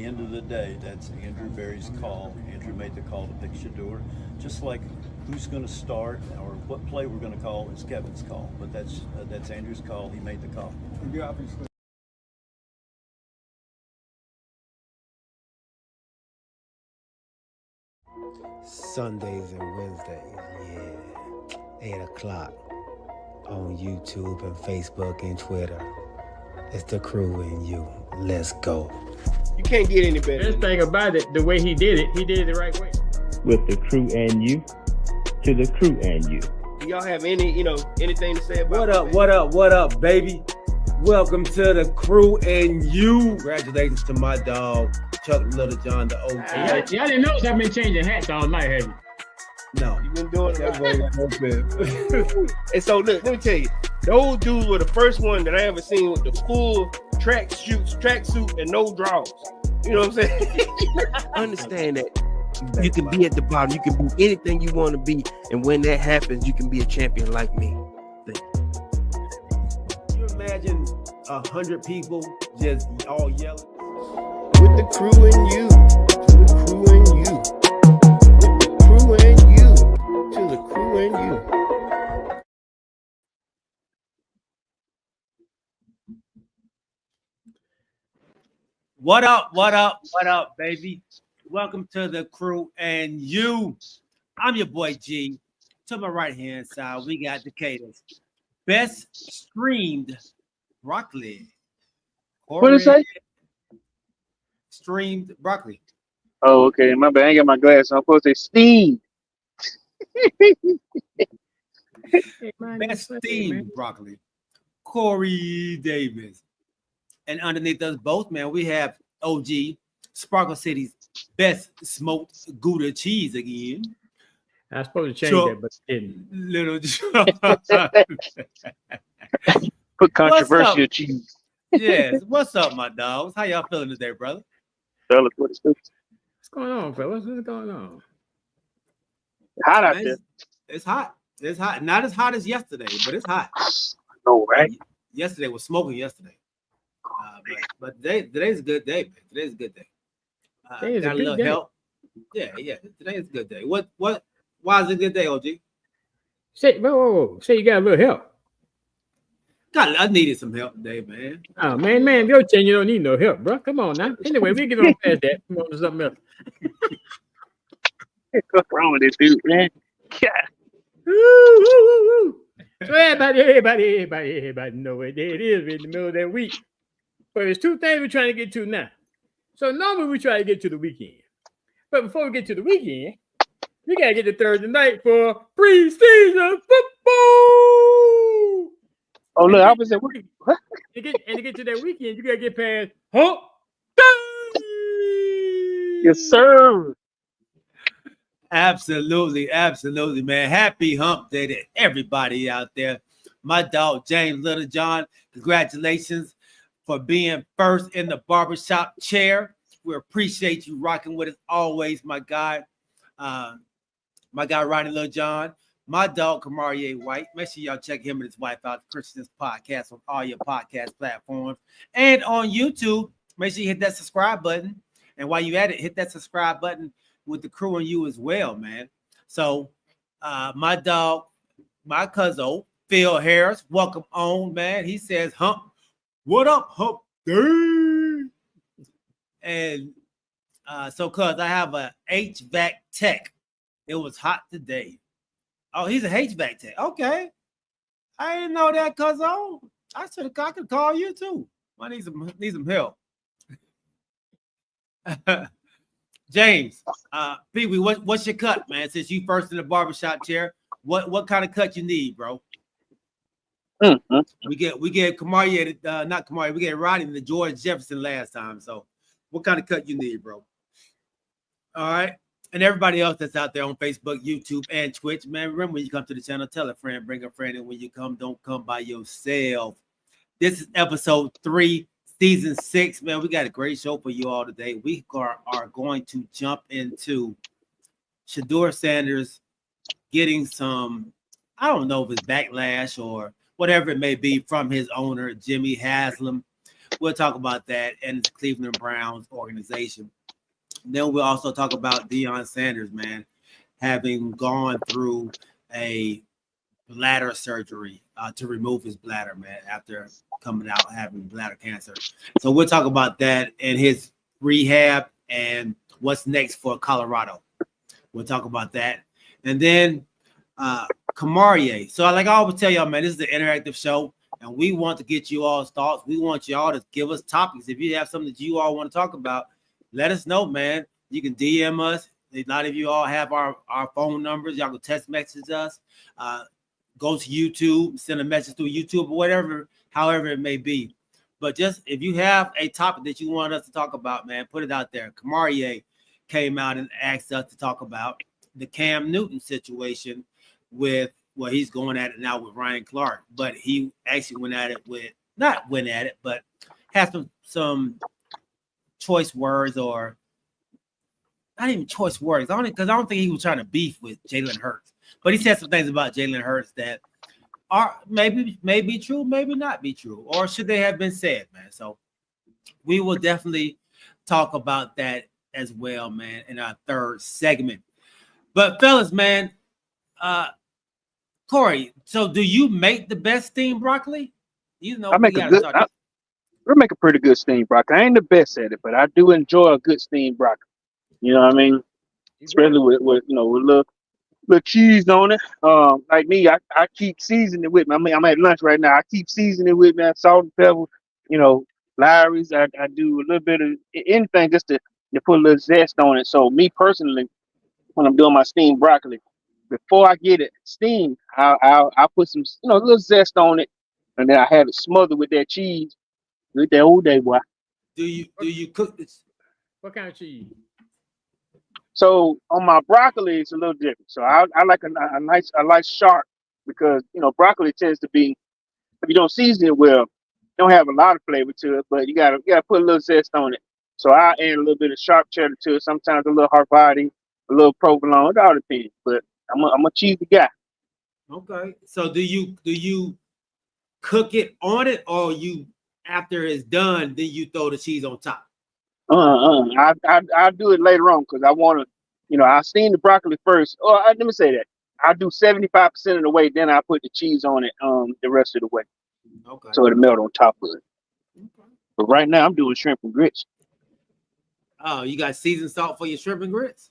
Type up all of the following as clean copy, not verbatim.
the end of the day, that's Andrew Berry's call. Andrew made the call to pick Shadur. Just like who's going to start or what play we're going to call is Kevin's call. But that's Andrew's call. He made the call. Yeah, obviously. Sundays and Wednesdays, yeah. 8 o'clock on YouTube and Facebook and Twitter. It's the crew and you. Let's go. You can't get any better. Best thing about it, the way he did it the right way. With the crew and you, to the crew and you. Do y'all have anything to say about What up, baby? Welcome to the crew and you. Congratulations to my dog, Chuck Little John, the OG. Y'all didn't notice I've been changing hats all night, have you? No. You've been doing that. And so look, let me tell you, those dudes were the first one that I ever seen with the full tracksuit and no drawers. You know what I'm saying? Understand that you can be at the bottom, you can be anything you want to be, and when that happens, you can be a champion like me. Can you imagine 100 people just all yelling? With the crew and you, to the crew and you. With the crew and you, to the crew and you. What up, baby? Welcome to the crew and you. I'm your boy G. To my right hand side, we got Decatur's best streamed broccoli. What did it say? Streamed broccoli. Oh, okay. My bad. I ain't got my glasses. I'm supposed to say steam. Best steamed broccoli. Corey Davis. And underneath us both, man, we have OG Sparkle City's best smoked Gouda cheese again. I was supposed to change that, but didn't. Little Put controversial cheese. Yes. What's up, my dogs? How y'all feeling today, brother? Fellas, what's this? What's going on, fellas? What's going on? Hot out there. It's hot. It's hot. Not as hot as yesterday, but it's hot. No, right? Yesterday was smoking yesterday. But today's a good day, man. Today's a good day. Got a little help. Yeah. Today is a good day. What? Why is it a good day, OG? Say, whoa. Say you got a little help. God, I needed some help today, man. Oh, man, your chain, you don't need no help, bro. Come on now. Anyway, we get on past that. Come on to something else. What's wrong with this dude, man? Yeah. Woo. So everybody know what day it is in the middle of that week. But there's two things we're trying to get to now. So normally we try to get to the weekend. But before we get to the weekend, we got to get to Thursday night for preseason football. Oh, look, I was at work. What? To get to that weekend, you got to get past Hump Day. Yes, sir. Absolutely, man. Happy Hump Day to everybody out there. My dog, James Littlejohn, congratulations for being first in the barbershop chair. We appreciate you rocking with us always, my guy. Ronnie Littlejohn. My dog, Kamarie White. Make sure y'all check him and his wife out, the Christian's Podcast, on all your podcast platforms. And on YouTube, make sure you hit that subscribe button. And while you at it, hit that subscribe button with the crew and you as well, man. So my dog, my cousin, Phil Harris, welcome on, man. He says, Hump, what up, Hump Day? And so, cuz I have a HVAC tech. It was hot today. Oh, he's a HVAC tech. Okay. I didn't know that, cuz I could call you too. I need some help. James, Pee Wee, what's your cut, man? Since you first in the barbershop chair, what kind of cut you need, bro? Mm-hmm. We get Kamarie, not Kamarie, we get Rodney the George Jefferson last time. So what kind of cut you need, bro? All right. And everybody else that's out there on Facebook, YouTube, and Twitch, man, remember when you come to the channel, tell a friend, bring a friend, and when you come, don't come by yourself. This is episode 3, season 6, man. We got a great show for you all today. We are going to jump into Shaduer Sanders getting some, I don't know if it's backlash or whatever it may be from his owner, Jimmy Haslem. we'll talk about that and the Cleveland Browns organization. Then we'll also talk about Deion Sanders, man, having gone through a bladder surgery to remove his bladder, man, after coming out having bladder cancer. So we'll talk about that and his rehab and what's next for Colorado. We'll talk about that. And then Kamarie. So like I always tell y'all, man, this is an interactive show, and we want to get you all's thoughts. We want y'all to give us topics. If you have something that you all want to talk about, let us know, man. You can DM us. A lot of you all have our phone numbers. Y'all can text message us. Go to YouTube, send a message through YouTube or whatever, however it may be. But just if you have a topic that you want us to talk about, man, put it out there. Kamarie came out and asked us to talk about the Cam Newton situation with, well, he's going at it now with Ryan Clark, but he actually not went at it, but had some choice words, or not even choice words. Because I don't think he was trying to beef with Jalen Hurts. But he said some things about Jalen Hurts that are maybe be true, maybe not be true, or should they have been said, man. So we will definitely talk about that as well, man, in our third segment. But fellas, man, Corey, so do you make the best steamed broccoli? You know, I make a pretty good steamed broccoli. I ain't the best at it, but I do enjoy a good steamed broccoli. You know what I mean? Especially with you know, with little cheese on it. Like me, I keep seasoning it with me. I mean, I'm at lunch right now. I keep seasoning it with me, salt and pepper, you know, Lowry's. I do a little bit of anything just to put a little zest on it. So me personally, when I'm doing my steamed broccoli, before I get it steamed, I'll put some, you know, a little zest on it, and then I have it smothered with that cheese, with that old day, boy. Do you cook this? What kind of cheese? So on my broccoli, it's a little different. So I like a nice sharp, because you know broccoli tends to be, if you don't season it well, it don't have a lot of flavor to it, but you gotta put a little zest on it. So I add a little bit of sharp cheddar to it. Sometimes a little Havarti, a little provolone. It all depends. But I'm a cheesy guy. Okay. So do you cook it on it, or you after it's done, then you throw the cheese on top? I do it later on because I want to, you know, I steam the broccoli first. Or let me say that I do 75% of the way, then I put the cheese on it the rest of the way. Okay. So it'll melt on top of it. Okay. But right now I'm doing shrimp and grits. Oh, you got seasoned salt for your shrimp and grits?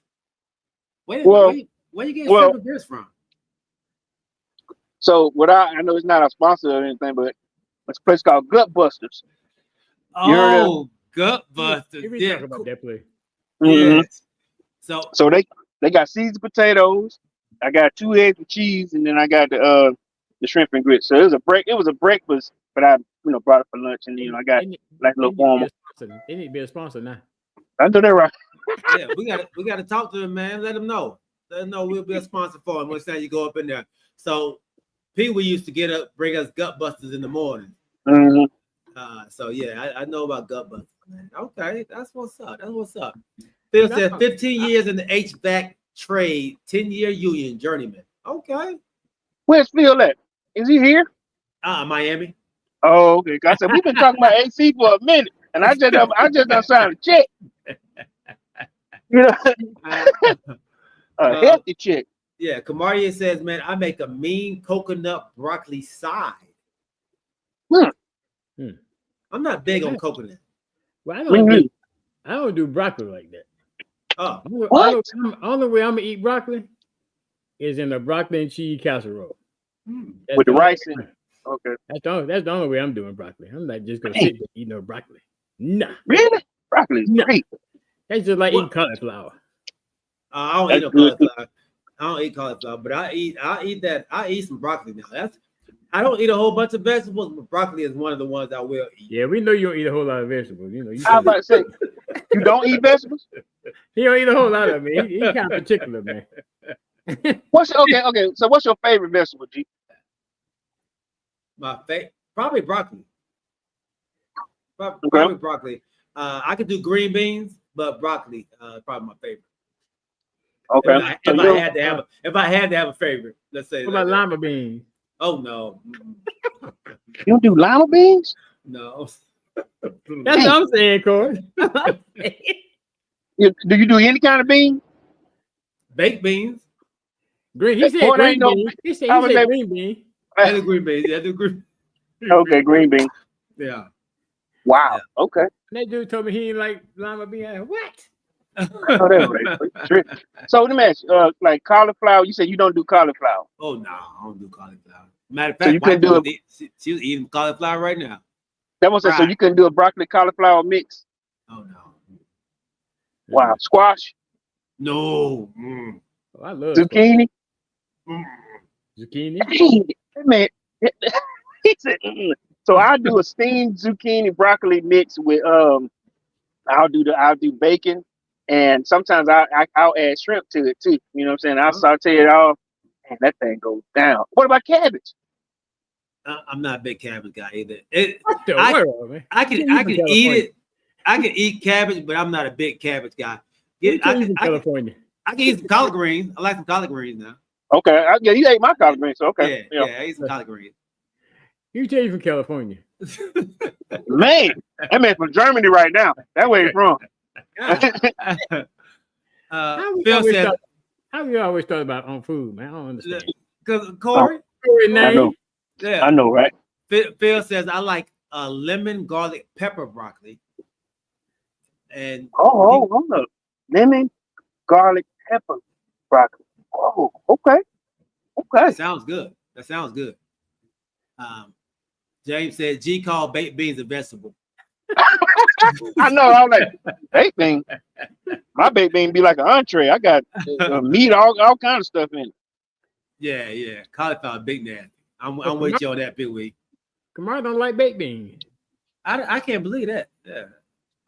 Where you get shrimp and grits from? So I know it's not a sponsor or anything, but it's a place called Gut Busters. Oh, Gut Busters. Yeah, talk about that place. Mm-hmm. Yes. So they got seasoned potatoes. I got 2 eggs with cheese, and then I got the shrimp and grits. So it was a breakfast, but I brought it for lunch, and I got like a little warmer. They need to be a sponsor now. I know that right. Yeah, we gotta talk to them, man. Let them know. Let them know we'll be a sponsor for them next time you go up in there. So Pee Wee used to get up, bring us Gut Busters in the morning. Mm-hmm. So yeah, I know about Gut Busters, man. Okay, that's what's up. Phil said 15 years in the HVAC trade, 10-year union journeyman. Okay. Where's Phil at? Is he here? Miami. Oh, okay. I said we've been talking about AC for a minute, and I just done signed a check. A hefty check. Yeah, Kamaria says, man, I make a mean coconut broccoli side. I'm not big on coconut. Well, I don't do broccoli like that. Oh, what? Only way I'm gonna eat broccoli is in a broccoli and cheese casserole. With the rice in it. Okay. That's the only way I'm doing broccoli. I'm not just gonna sit there eat no broccoli. Nah. Really? Broccoli is great. That's just like eating cauliflower. I don't eat no cauliflower. I don't eat cauliflower, but I eat that. I eat some broccoli now. I don't eat a whole bunch of vegetables, but broccoli is one of the ones I will eat. Yeah, we know you don't eat a whole lot of vegetables. You I was about to say, you don't eat vegetables? He don't eat a whole lot of them. He kind of particular, man. Okay. So what's your favorite vegetable, G? My favorite, probably broccoli. Probably broccoli. I could do green beans, but broccoli probably my favorite. Okay. If I had to have a favorite, let's say. What about lima beans? Oh no. You don't do lima beans? No. That's what I'm saying, Corey. Do you do any kind of bean? Baked beans. Green. He said Boy, there green ain't no. bean. He said I was like, green bean. I do green beans. Yeah, I do green. okay, green bean. Yeah. Wow. Okay. That dude told me he didn't like lima bean. I said, what? Oh, that's right. Sure. So let me ask you, like cauliflower. You said you don't do cauliflower. Oh no, I don't do cauliflower. Matter of So fact, you couldn't do it. She was eating cauliflower right now. That was it. So Right. you couldn't do a broccoli cauliflower mix. Oh no. Wow. Squash, No. Oh, I love zucchini. zucchini. Man, he said. So I do a steamed zucchini broccoli mix with I'll do bacon, and sometimes I'll add shrimp to it too. You know what I'm saying? I'll saute it all, and that thing goes down. What about cabbage? I'm not a big cabbage guy either. What the I- world, man? I can eat it. I can eat cabbage, but I'm not a big cabbage guy. Yeah, I California. can eat some collard greens. I like some collard greens now. Okay, yeah, you ate my collard greens, so okay. Yeah, I eat some collard greens. You tell you from California. Man, that man from Germany right now. That where he's from. How we always thought about on food, man? I don't understand. Because Corey, I know. yeah, I know, right? Phil says I like lemon garlic pepper broccoli. And hold up. Lemon, garlic, pepper, broccoli. Oh, okay. that sounds good. That sounds good. James said G called baked beans a vegetable. I know. I was like, baked bean. My baked bean be like an entree. I got meat, all kind of stuff in it. Yeah. Cauliflower big nasty. I'm with you on that, Big Week. Kamar don't like baked beans. I can't believe that. Yeah.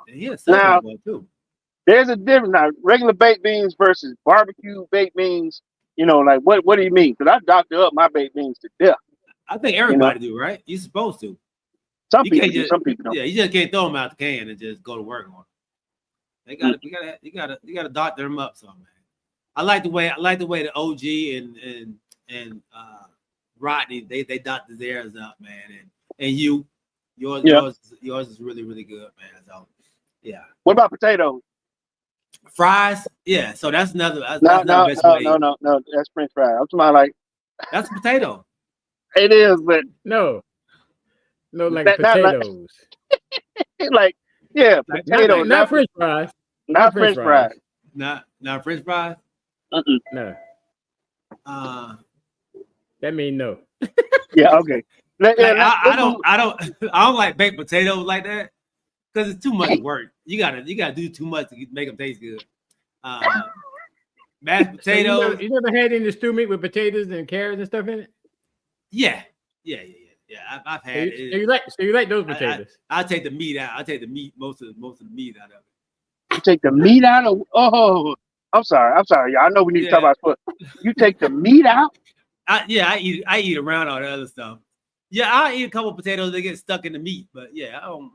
Yes. Now, too. there's a difference now. Regular baked beans versus barbecue baked beans. You know, like what do you mean? Because I doctor up my baked beans to death. I think everybody do, right? You're supposed to. Some people do, some people don't. Yeah, you just can't throw them out the can and just go to work on them. You gotta doctor them up some, man. I like the way the OG and Rodney they doctor theirs up, man, and yours is really, really good, man. So yeah. What about potatoes? Fries? Yeah. So that's another. No, that's French fries. I'm talking about like that's a potato. It is, but no, like Not potatoes. like potatoes. Not French fries. Not French fries. Not French fries. No. That means no. Yeah. Okay. I don't like baked potatoes like that because it's too much work. You gotta do too much to make them taste good. Mashed potatoes. So you never had any stew meat with potatoes and carrots and stuff in it? Yeah. I've had it. So you like those potatoes? I take the meat out. I take the meat, most of the meat out of it. You take the meat out of. Oh, I'm sorry, y'all. I know we need to talk about foot. You take the meat out. I eat around all the other stuff. Yeah, I eat a couple of potatoes that get stuck in the meat, but yeah, I don't.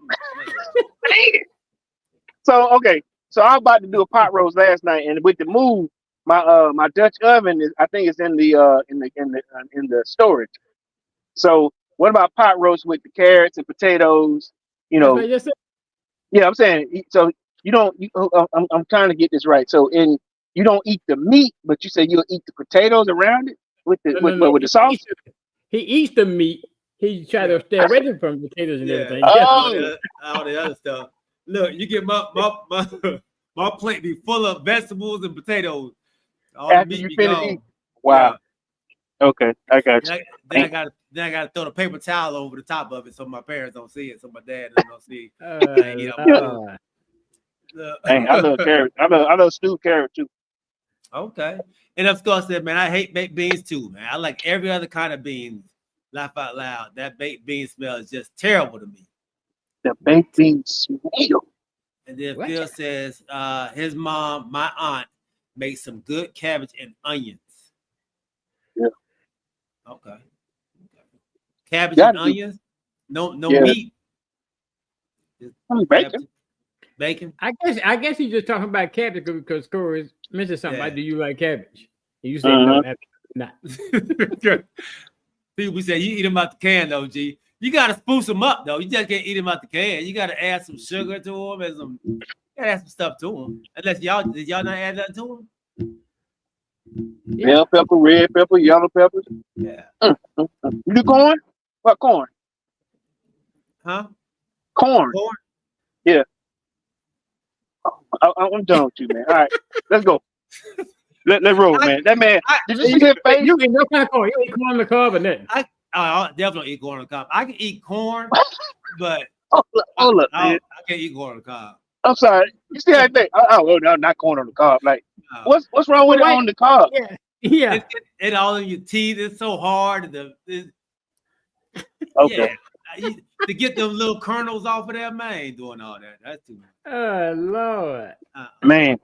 So okay, so I was about to do a pot roast last night, and with the move, my Dutch oven is, I think it's in the storage. So what about pot roast with the carrots and potatoes? You know, yeah, I'm saying. So you don't. I'm trying to get this right. So you don't eat the meat, but you say you'll eat the potatoes around it with the sauce. He eats the meat. He try to stay away from potatoes and everything. All the other stuff. Look, you get my plate be full of vegetables and potatoes. All After the meat you be finish gone. eating. Wow. Yeah. Okay, I got you. Then I got to throw the paper towel over the top of it so my parents don't see it, so my dad don't see it. Dang, I love carrot. I love stewed carrot too. Okay. And of course, man, I hate baked beans too, man. I like every other kind of beans. Laugh out loud. That baked bean smell is just terrible to me. The baked bean smell. And then Phil says his mom, my aunt, makes some good cabbage and onions. Yeah. Okay. Cabbage and onions? No meat. Bacon. I guess he's just talking about cabbage because Corey mentioned something about do you like cabbage? And you said no, not. People say you eat them out the can though, G. You gotta spruce them up though. You just can't eat them out the can. You gotta add some sugar to them and some. You gotta add some stuff to them. Unless did y'all not add that to them? Bell pepper, red pepper, yellow pepper. Yeah. You do corn? What corn? Huh? Corn. Corn? Yeah. I'm done with you, man. All right, let's go. Let's roll, man. That man. Did you see his face? You eat no kind of corn. You eat corn on the cob or nothing. I definitely eat corn on the cob. I can eat corn, but Hold up, I man. can't eat corn on the cob. I'm sorry. You see how they think? Oh, no, not corn on the cob. Like, what's wrong with it on the cob? Yeah. Yeah. It all in your teeth. It's so hard. Okay. Yeah, to get them little kernels off of there, man, I ain't doing all that. That's too much. Oh Lord. Man,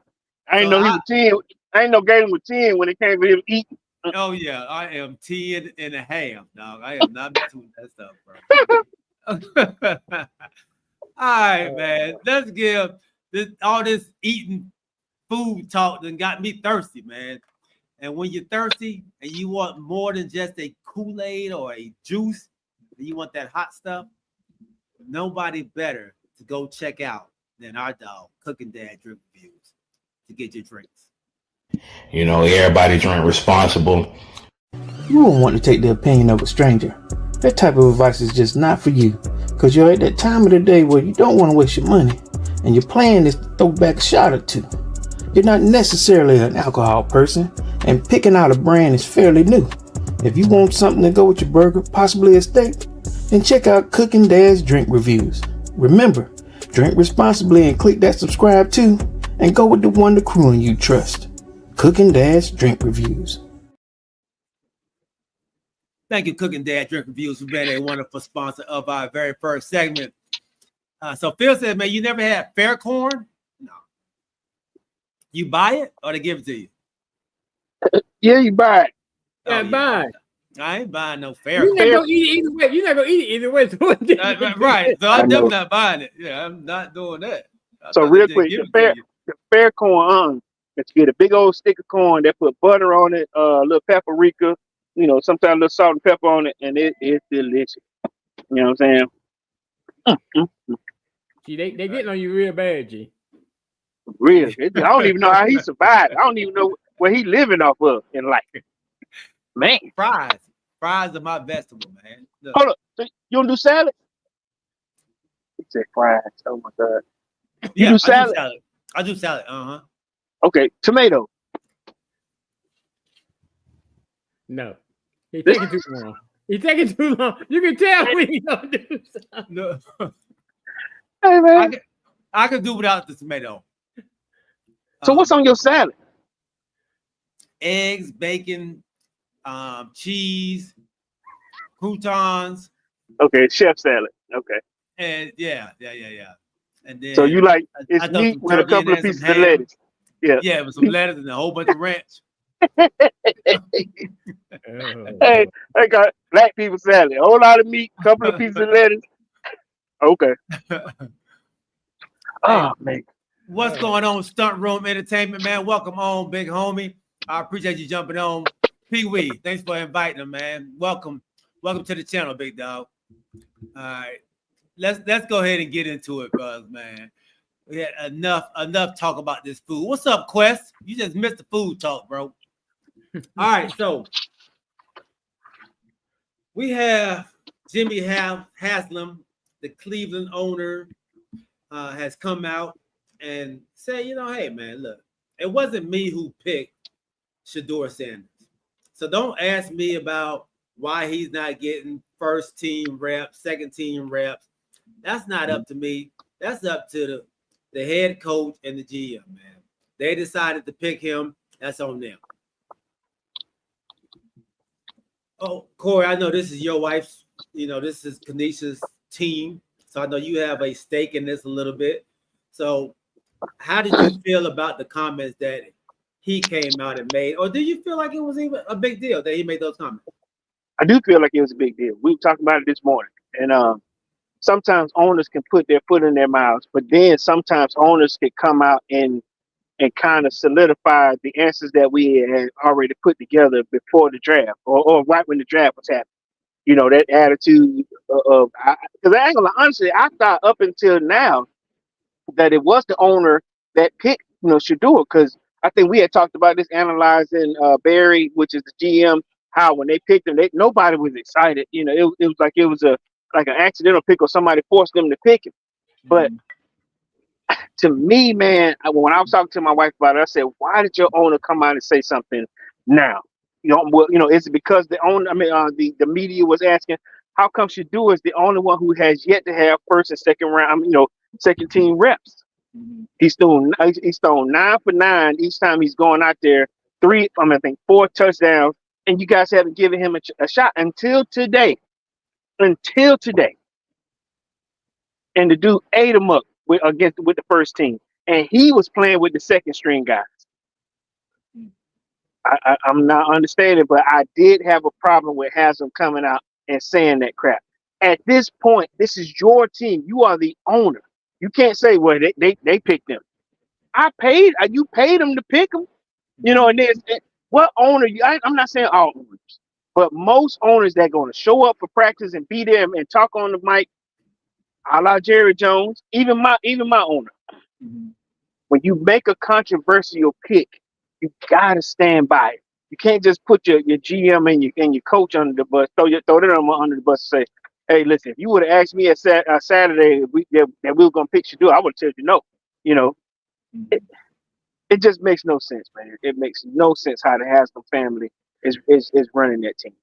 I ain't So know he was 10. I ain't know Galen was 10 when it came to him eating. Oh yeah, I am 10 and a half, dog. I am not messing with that stuff, bro. All right, man. Let's give all this eating food talk that got me thirsty, man. And when you're thirsty and you want more than just a Kool-Aid or a juice, and you want that hot stuff, nobody better to go check out than our dog, Cooking Dad Drink Reviews, to get your drinks. You know, everybody drink responsible. You won't want to take the opinion of a stranger. That type of advice is just not for you, because you're at that time of the day where you don't want to waste your money, and your plan is to throw back a shot or two. You're not necessarily an alcohol person, and picking out a brand is fairly new. If you want something to go with your burger, possibly a steak, then check out Cooking Dad's Drink Reviews. Remember, drink responsibly and click that subscribe too, and go with the one the crew and you trust. Cooking Dad's Drink Reviews. Thank you, Cooking Dad Drink Reviews, for being a wonderful sponsor of our very first segment. So Phil said, man, you never had fair corn? No. You buy it or they give it to you? Yeah, you buy it. Yeah, buy. I ain't buying no fair You're corn. not gonna eat it either way. You're not gonna eat it either way. So Right. So I'm definitely not buying it. Yeah, I'm not doing that. So real quick, the fair corn, let's get a big old stick of corn. They put butter on it, a little paprika, sometimes a little salt and pepper on it, and it's delicious. You know what I'm saying? See, they getting on you real bad, G. Real. I don't even know how he survived. I don't even know where he living off of in life. Man. Fries are my vegetable, man. Look. Hold up. So you don't do salad? He said fries. Oh my God. You do salad? I do salad. Uh-huh. Okay. Tomato. No. He's taking too long. He's taking too long. You can tell when he don't do something. No. Hey man. I could do without the tomato. So what's on your salad? Eggs, bacon, cheese, croutons. Okay, chef salad. Okay. And yeah. And then so you like it's meat with a couple of pieces of lettuce. Yeah. Yeah, with some lettuce and a whole bunch of ranch. Hey, I got black people salad. A whole lot of meat, couple of pieces of lettuce. Okay. Oh man. What's going on, Stunt Room Entertainment, man? Welcome on, big homie. I appreciate you jumping on. Pee Wee, thanks for inviting him, man. Welcome to the channel, big dog. All right, let's go ahead and get into it, bros, man. We had enough talk about this food. What's up, Quest? You just missed the food talk, bro. All right, so we have Jimmy Haslem, the Cleveland owner, has come out and say, hey, man, look, it wasn't me who picked Shaduer Sanders. So don't ask me about why he's not getting first team reps, second team reps. That's not up to me. That's up to the head coach and the GM, man. They decided to pick him. That's on them. Oh, Corey, I know this is your wife's, this is Kanisha's team. So I know you have a stake in this a little bit. So how did you feel about the comments that he came out and made? Or do you feel like it was even a big deal that he made those comments? I do feel like it was a big deal. We were talking about it this morning. And sometimes owners can put their foot in their mouths, but then sometimes owners can come out and kind of solidify the answers that we had already put together before the draft or right when the draft was happening. That attitude because I ain't gonna lie, honestly, I thought up until now that it was the owner that picked, Shadur, because I think we had talked about this analyzing Barry, which is the GM, how when they picked him, nobody was excited. It was like it was like an accidental pick or somebody forced them to pick him. But to me, man, when I was talking to my wife about it, I said, "Why did your owner come out and say something now?" Is it because the owner? I mean, the media was asking, "How come Shadur is the only one who has yet to have first and second round, second team reps?" He's thrown 9 for 9 each time he's going out there. I think 4 touchdowns, and you guys haven't given him a shot until today. Until today, and the dude ate him up with the first team, and he was playing with the second string guys. I'm not understanding, but I did have a problem with Haslem coming out and saying that crap. At this point, this is your team. You are the owner. You can't say, "Well, they picked them." You paid them to pick them, And then what owner? I'm not saying all owners, but most owners that going to show up for practice and be there and talk on the mic, a la Jerry Jones, even my owner. When you make a controversial pick, you gotta stand by it. You can't just put your GM and your coach under the bus, throw them under the bus and say, "Hey, listen, if you would have asked me at Saturday that we were gonna pick Shadur, I would have told you no." It just makes no sense, man. It makes no sense how the Haslem family is running that team.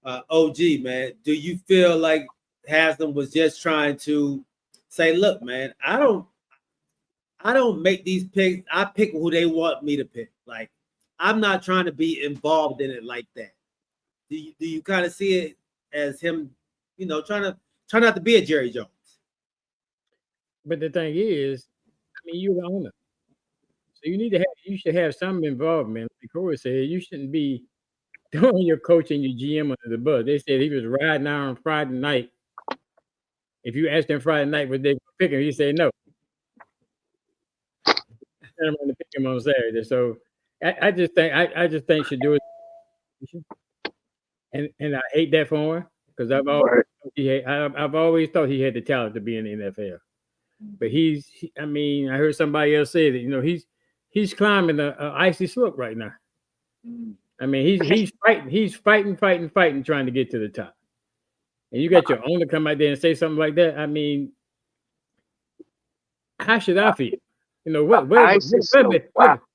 OG, man, do you feel like Haslem was just trying to say, "Look, man, I don't make these picks. I pick who they want me to pick. Like, I'm not trying to be involved in it like that." Do you kind of see it as him, trying not to be a Jerry Jones? But the thing is, I mean, you're the owner, so you should have some involvement. Like Corey said, you shouldn't be throwing your coach and your GM under the bus. They said he was riding out on Friday night. If you asked him Friday night what they were picking, he said no. I'm going to pick him on Saturday. So I just think should do it. And I hate that for him because I've always thought he had the talent to be in the NFL. But I heard somebody else say that he's climbing an icy slope right now. I mean, he's fighting, trying to get to the top. And you got your owner come out there and say something like that. I mean, how should I feel? What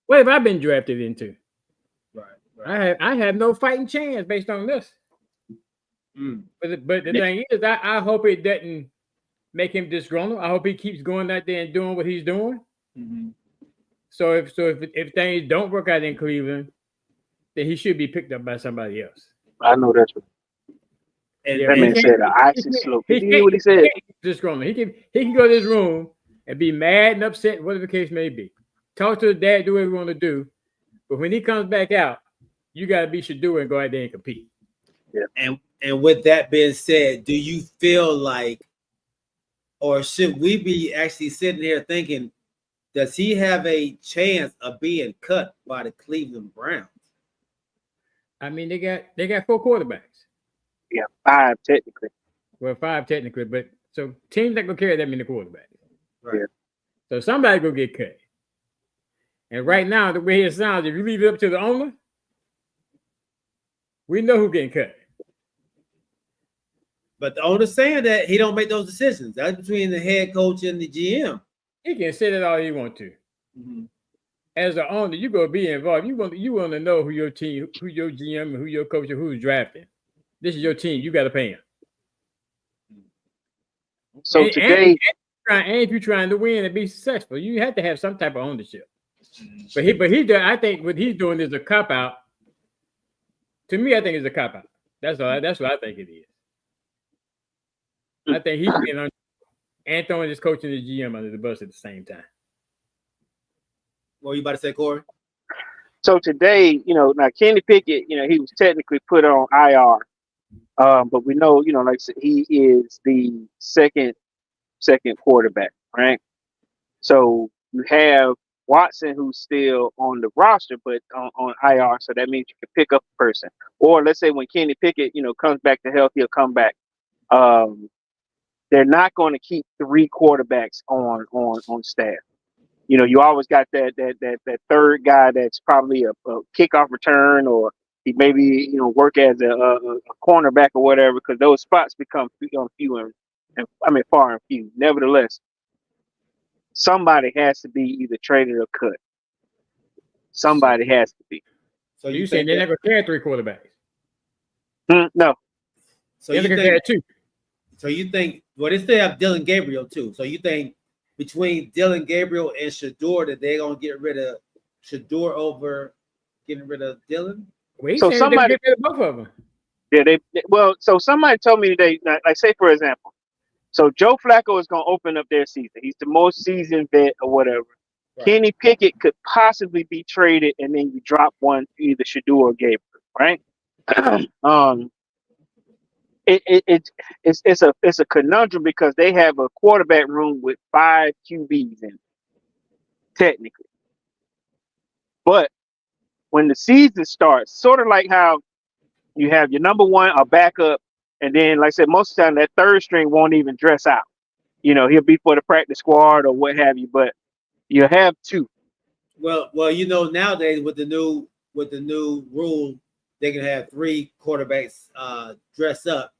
have I been drafted into? Right. I have no fighting chance based on this. But the thing is, I hope it doesn't make him disgruntled. I hope he keeps going out there and doing what he's doing. So if things don't work out in Cleveland, then he should be picked up by somebody else. I know that's what. And that man said an icy slope. Did you hear what he said? Disgruntled. He can go to his room and be mad and upset, whatever the case may be. Talk to his dad, do whatever you want to do. But when he comes back out, you got to be Shadur and go out there and compete. Yeah. And with that being said, do you feel like, or should we be actually sitting here thinking, does he have a chance of being cut by the Cleveland Browns? I mean, they got 4 quarterbacks. Yeah, 5 technically. Well, 5 technically, but so teams not gonna carry that many quarterbacks. Right. Yeah. So somebody gonna get cut. And right now, the way it sounds, if you leave it up to the owner, we know who's getting cut. But the owner's saying that he don't make those decisions. That's between the head coach and the GM. He can say that all he want to. As an owner, you gonna be involved. You want to know who your team, who your GM, who your coach, and who's drafting. This is your team. You got to pay him. So today, if you're trying to win and be successful, you have to have some type of ownership. But I think what he's doing is a cop out. To me, I think it's a cop out. That's what I think it is. I think he's getting on and throwing his coach and his GM under the bus at the same time. What were you about to say, Corey? So today, now Kenny Pickett, he was technically put on IR. But we know, like I said, he is the second quarterback, right? So you have Watson, who's still on the roster, but on IR. So that means you can pick up a person. Or let's say when Kenny Pickett, comes back to health, he'll come back. They're not going to keep 3 quarterbacks on staff. You always got that third guy that's probably a kickoff return, or he maybe work as a cornerback or whatever, because those spots become few and far and few. Nevertheless, somebody has to be either traded or cut. Somebody has to be. So you saying they're not going to carry 3 quarterbacks? No. So they're you going to carry think? 2. So you think? Well, they still have Dylan Gabriel too. So you think between Dylan Gabriel and Shaduer that they're going to get rid of Shaduer over getting rid of Dylan? Well, So somebody get rid of both of them. Yeah, so somebody told me today, like say for example, so Joe Flacco is going to open up their season. He's the most seasoned vet or whatever. Right. Kenny Pickett could possibly be traded, and then you drop one to either Shaduer or Gabriel, right? It's a conundrum because they have a quarterback room with 5 QBs in it, technically. But when the season starts, sort of like how you have your number one, a backup, and then, like I said, most of the time that third string won't even dress out. He'll be for the practice squad or what have you, but you have 2. Well, nowadays with the new rule, they can have 3 quarterbacks dress up.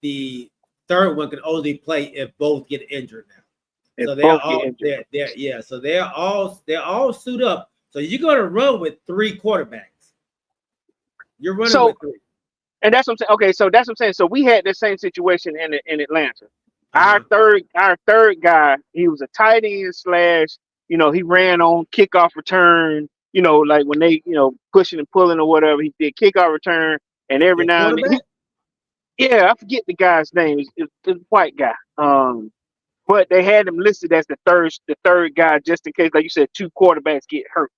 The third one can only play if both get injured now. So they're all so they're all suit up. So you're going to run with 3 quarterbacks. You're running with 3. And that's what I'm saying. Okay, so that's what I'm saying. So we had the same situation in Atlanta. Our third guy, he was a tight end / he ran on kickoff return, like when they, pushing and pulling or whatever, he did kickoff return, and every now and then I forget the guy's name. It's a white guy. But they had him listed as the third guy just in case, like you said, 2 quarterbacks get hurt.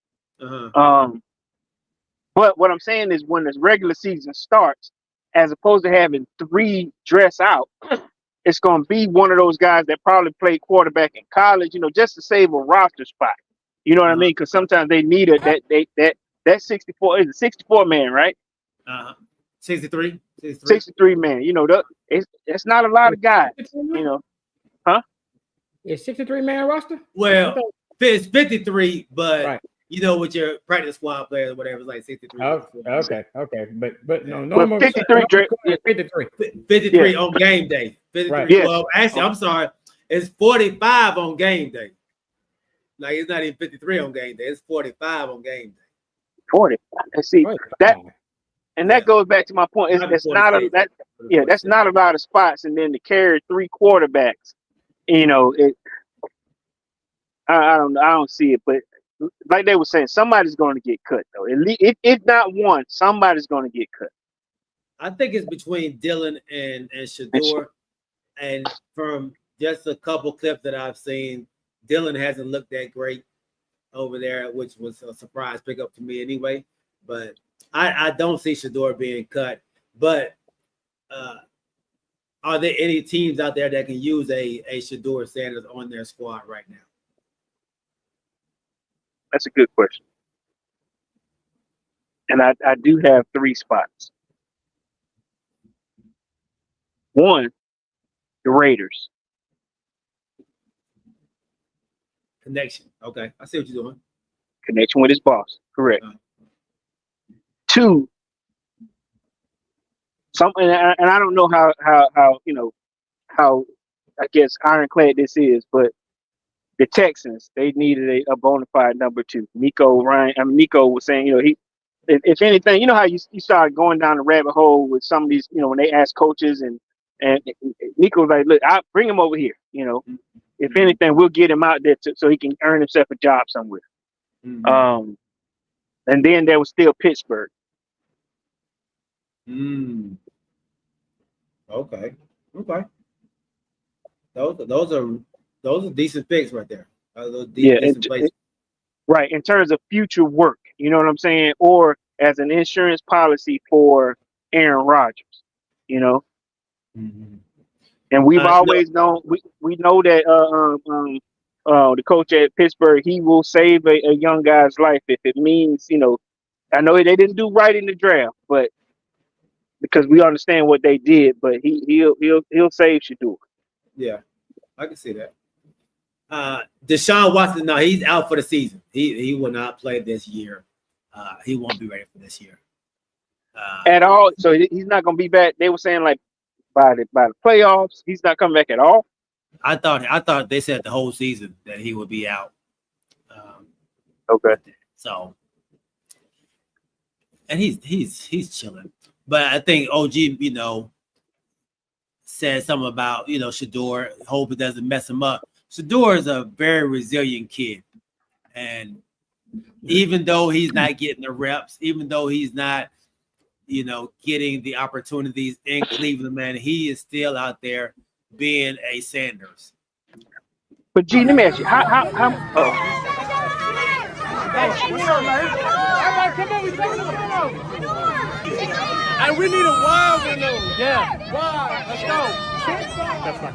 But what I'm saying is when this regular season starts, as opposed to having 3 dress out, it's going to be one of those guys that probably played quarterback in college, just to save a roster spot. You know what I mean? Because sometimes they need that 64 is a 64 man, right? 63 man. It's not a lot of guys. Huh? It's 63 man roster. Well, it's 53, but. Right. With your practice squad players or whatever, it's like 63. Okay. But no 53. 53 on game day. 53. Right. Yes. Well, actually, I'm sorry. It's 45 on game day. Like, it's not even 53 on game day. It's 45 on game day. 40. See, that goes back to my point. That's not a lot of spots. And then to carry 3 quarterbacks, I don't see it, but like they were saying, somebody's going to get cut though. If not one, somebody's going to get cut. I think it's between Dylan and Shaduer, and from just a couple clips that I've seen, Dylan hasn't looked that great over there, which was a surprise pickup to me anyway. But I don't see Shaduer being cut. But are there any teams out there that can use a Shaduer Sanders on their squad right now? That's a good question. And I do have 3 spots. 1, the Raiders. Connection. Okay. I see what you're doing. Connection with his boss. Correct. 2, something, and I don't know how I guess ironclad this is, but the Texans, they needed a bona fide number 2. Nico was saying, if anything, how you start going down the rabbit hole with some of these, when they ask coaches and Nico was like, look, I'll bring him over here. If anything, we'll get him out there so he can earn himself a job somewhere. Mm-hmm. And then there was still Pittsburgh. Okay. Those are decent picks right there. Right, in terms of future work, you know what I'm saying, or as an insurance policy for Aaron Rodgers, Mm-hmm. And we've always known we know that the coach at Pittsburgh, he will save a young guy's life if it means, I know they didn't do right in the draft, but because we understand what they did, but he'll save Shadur. Yeah, I can see that. Deshaun Watson, no, he's out for the season. He will not play this year. He won't be ready for this year At all. So he's not going to be back. They were saying like by the playoffs, he's not coming back at all. I thought they said the whole season that he would be out. Okay. So, and he's chilling, but I think OG, said something about Shadur. Hope it doesn't mess him up. Shadur is a very resilient kid, and even though he's not getting the reps, even though he's not, getting the opportunities in Cleveland, man, he is still out there being a Sanders. But G, let me ask you, how And we need a wild one though. Yeah. Wild. Let's go. That's fine.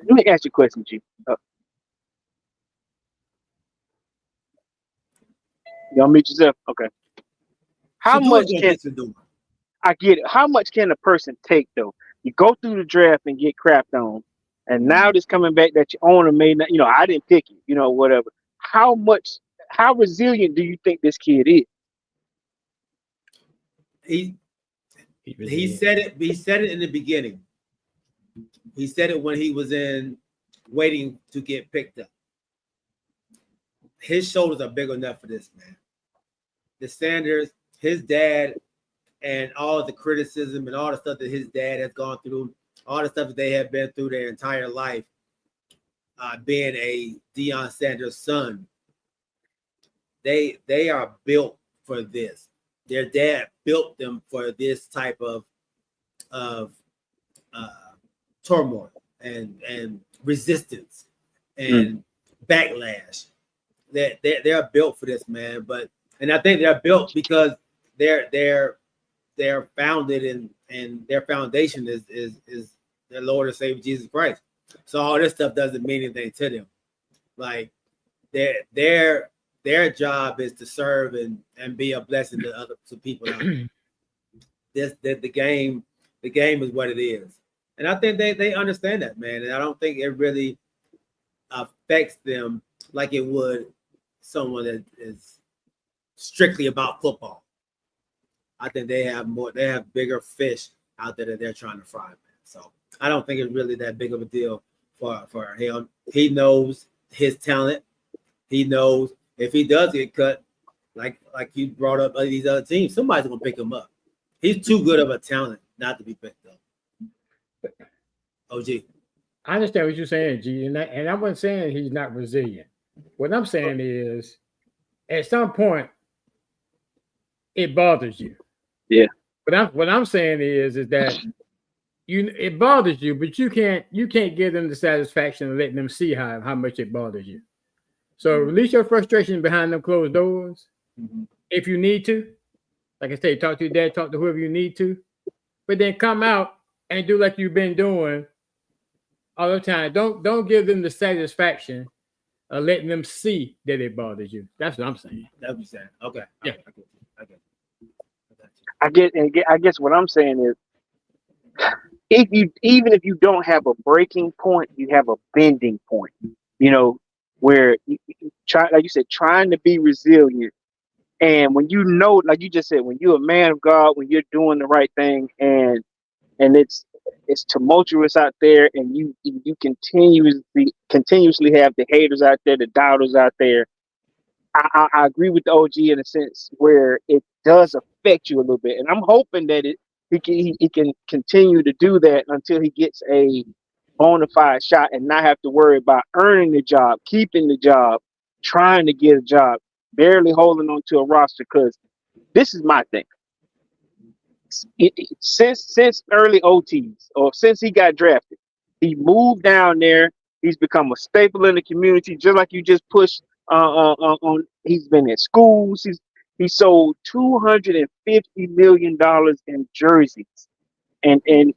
let me ask you a question, G. Y'all meet yourself? Okay. How Shador's much gonna can get Shador. I get it? How much can a person take though? You go through the draft and get crapped on, and now this coming back that your owner may not, I didn't pick you, whatever. How resilient do you think this kid is? He said it. He said it in the beginning. He said it when he was waiting to get picked up. His shoulders are big enough for this, man. The Sanders, his dad, and all the criticism and all the stuff that his dad has gone through, all the stuff that they have been through their entire life, being a Deion Sanders son, they are built for this. Their dad built them for this type of turmoil and resistance and backlash. They're built for this, man. And I think they're built because they're founded and their foundation is their Lord and Savior Jesus Christ. So all this stuff doesn't mean anything to them. Like their job is to serve and be a blessing to people out there. The game is what it is. And I think they understand that, man. And I don't think it really affects them like it would someone that is strictly about football. I think they have bigger fish out there that they're trying to fry, man. So I don't think it's really that big of a deal for him. He knows his talent. He knows if he does get cut, like you brought up these other teams, somebody's gonna pick him up. He's too good of a talent not to be picked up. OG. I understand what you're saying, G, and I wasn't saying he's not resilient. What I'm saying is, at some point, it bothers you. Yeah. What I'm saying is that it bothers you, but you can't give them the satisfaction of letting them see how much it bothers you. So release your frustration behind them closed doors if you need to. Like I say, talk to your dad, talk to whoever you need to, but then come out and do like you've been doing all the time. Don't give them the satisfaction of letting them see that it bothers you. That's what I'm saying. That's what you're saying. Okay. Yeah. I guess what I'm saying is, even if you don't have a breaking point, you have a bending point. Where you try, like you said, trying to be resilient. And when like you just said, when you're a man of God, when you're doing the right thing, and it's tumultuous out there, and you continuously have the haters out there, the doubters out there. I agree with the OG in a sense where it does affect you a little bit, and I'm hoping that he can continue to do that until he gets a bona fide shot and not have to worry about earning the job, keeping the job, trying to get a job. barely holding on to a roster. Because this is my thing. Since early OTs or since he got drafted, he moved down there. He's become a staple in the community, just like you just pushed on. He's been in schools. He sold $250 million in jerseys, and he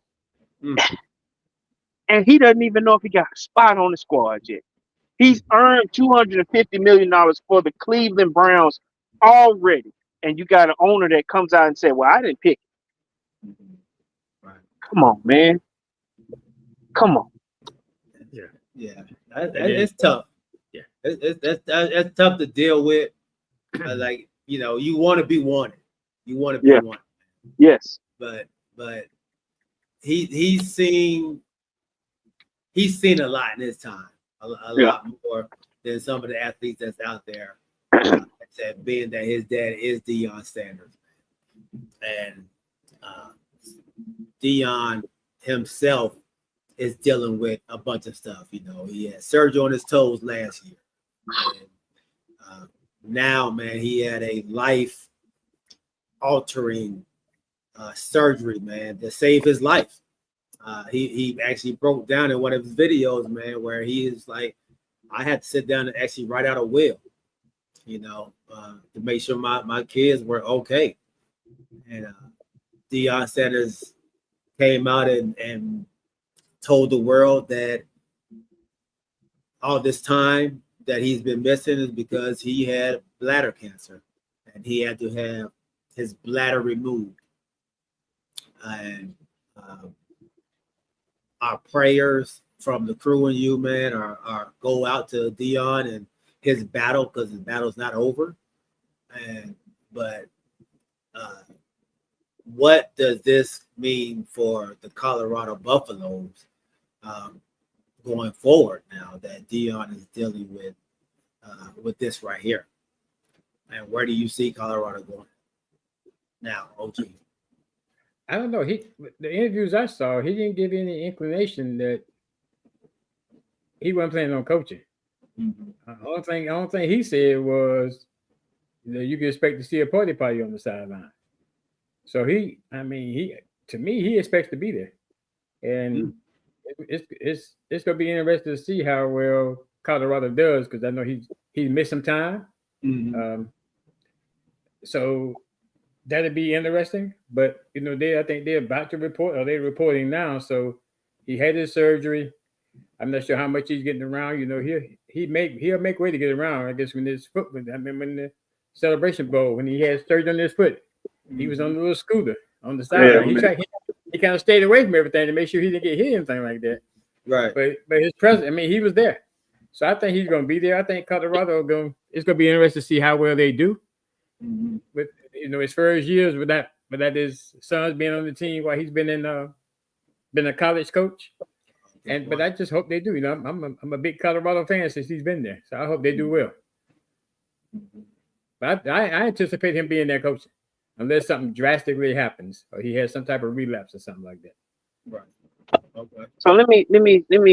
doesn't even know if he got a spot on the squad yet. He's earned $250 million for the Cleveland Browns already, and you got an owner that comes out and said, "Well, I didn't pick it." Right. Come on, man. Come on. Yeah. It's tough. Yeah. That's tough to deal with. Like, you want to be wanted. You want to be wanted. Yes. But he's seen a lot in his time. A lot more than some of the athletes that's out there. Being that his dad is Deion Sanders, and Deion himself is dealing with a bunch of stuff. He had surgery on his toes last year, and now, man, he had a life-altering surgery, man, to save his life. He actually broke down in one of his videos, man, where he is like, I had to sit down and actually write out a will, to make sure my kids were okay. And Deion Sanders came out and told the world that all this time that he's been missing is because he had bladder cancer and he had to have his bladder removed. And our prayers from the crew and you, man, are go out to Deion and his battle, because his battle's not over. But what does this mean for the Colorado Buffaloes going forward now that Deion is dealing with this right here? And where do you see Colorado going now, OG? I don't know. The interviews I saw, he didn't give any inclination that he wasn't planning on coaching. Mm-hmm. The only thing he said was, you can expect to see a party on the sideline. So he expects to be there, and it's gonna be interesting to see how well Colorado does, because I know he's missed some time. Mm-hmm. So that'd be interesting. But I think they're about to report, or they're reporting now. So he had his surgery. I'm not sure how much he's getting around. He'll make way to get around. I guess when the Celebration Bowl, when he had surgery on his foot, he was on the little scooter on the sideline. He kind of stayed away from everything to make sure he didn't get hit, anything like that. Right. But his presence, he was there. So I think he's going to be there. I think Colorado it's going to be interesting to see how well they do. Mm-hmm. With his first years with that his sons being on the team while he's been a college coach. But I just hope they do. I'm a big Colorado fan since he's been there, so I hope they do well. But I anticipate him being there coaching, unless something drastically happens or he has some type of relapse or something like that. Right. Okay. So let me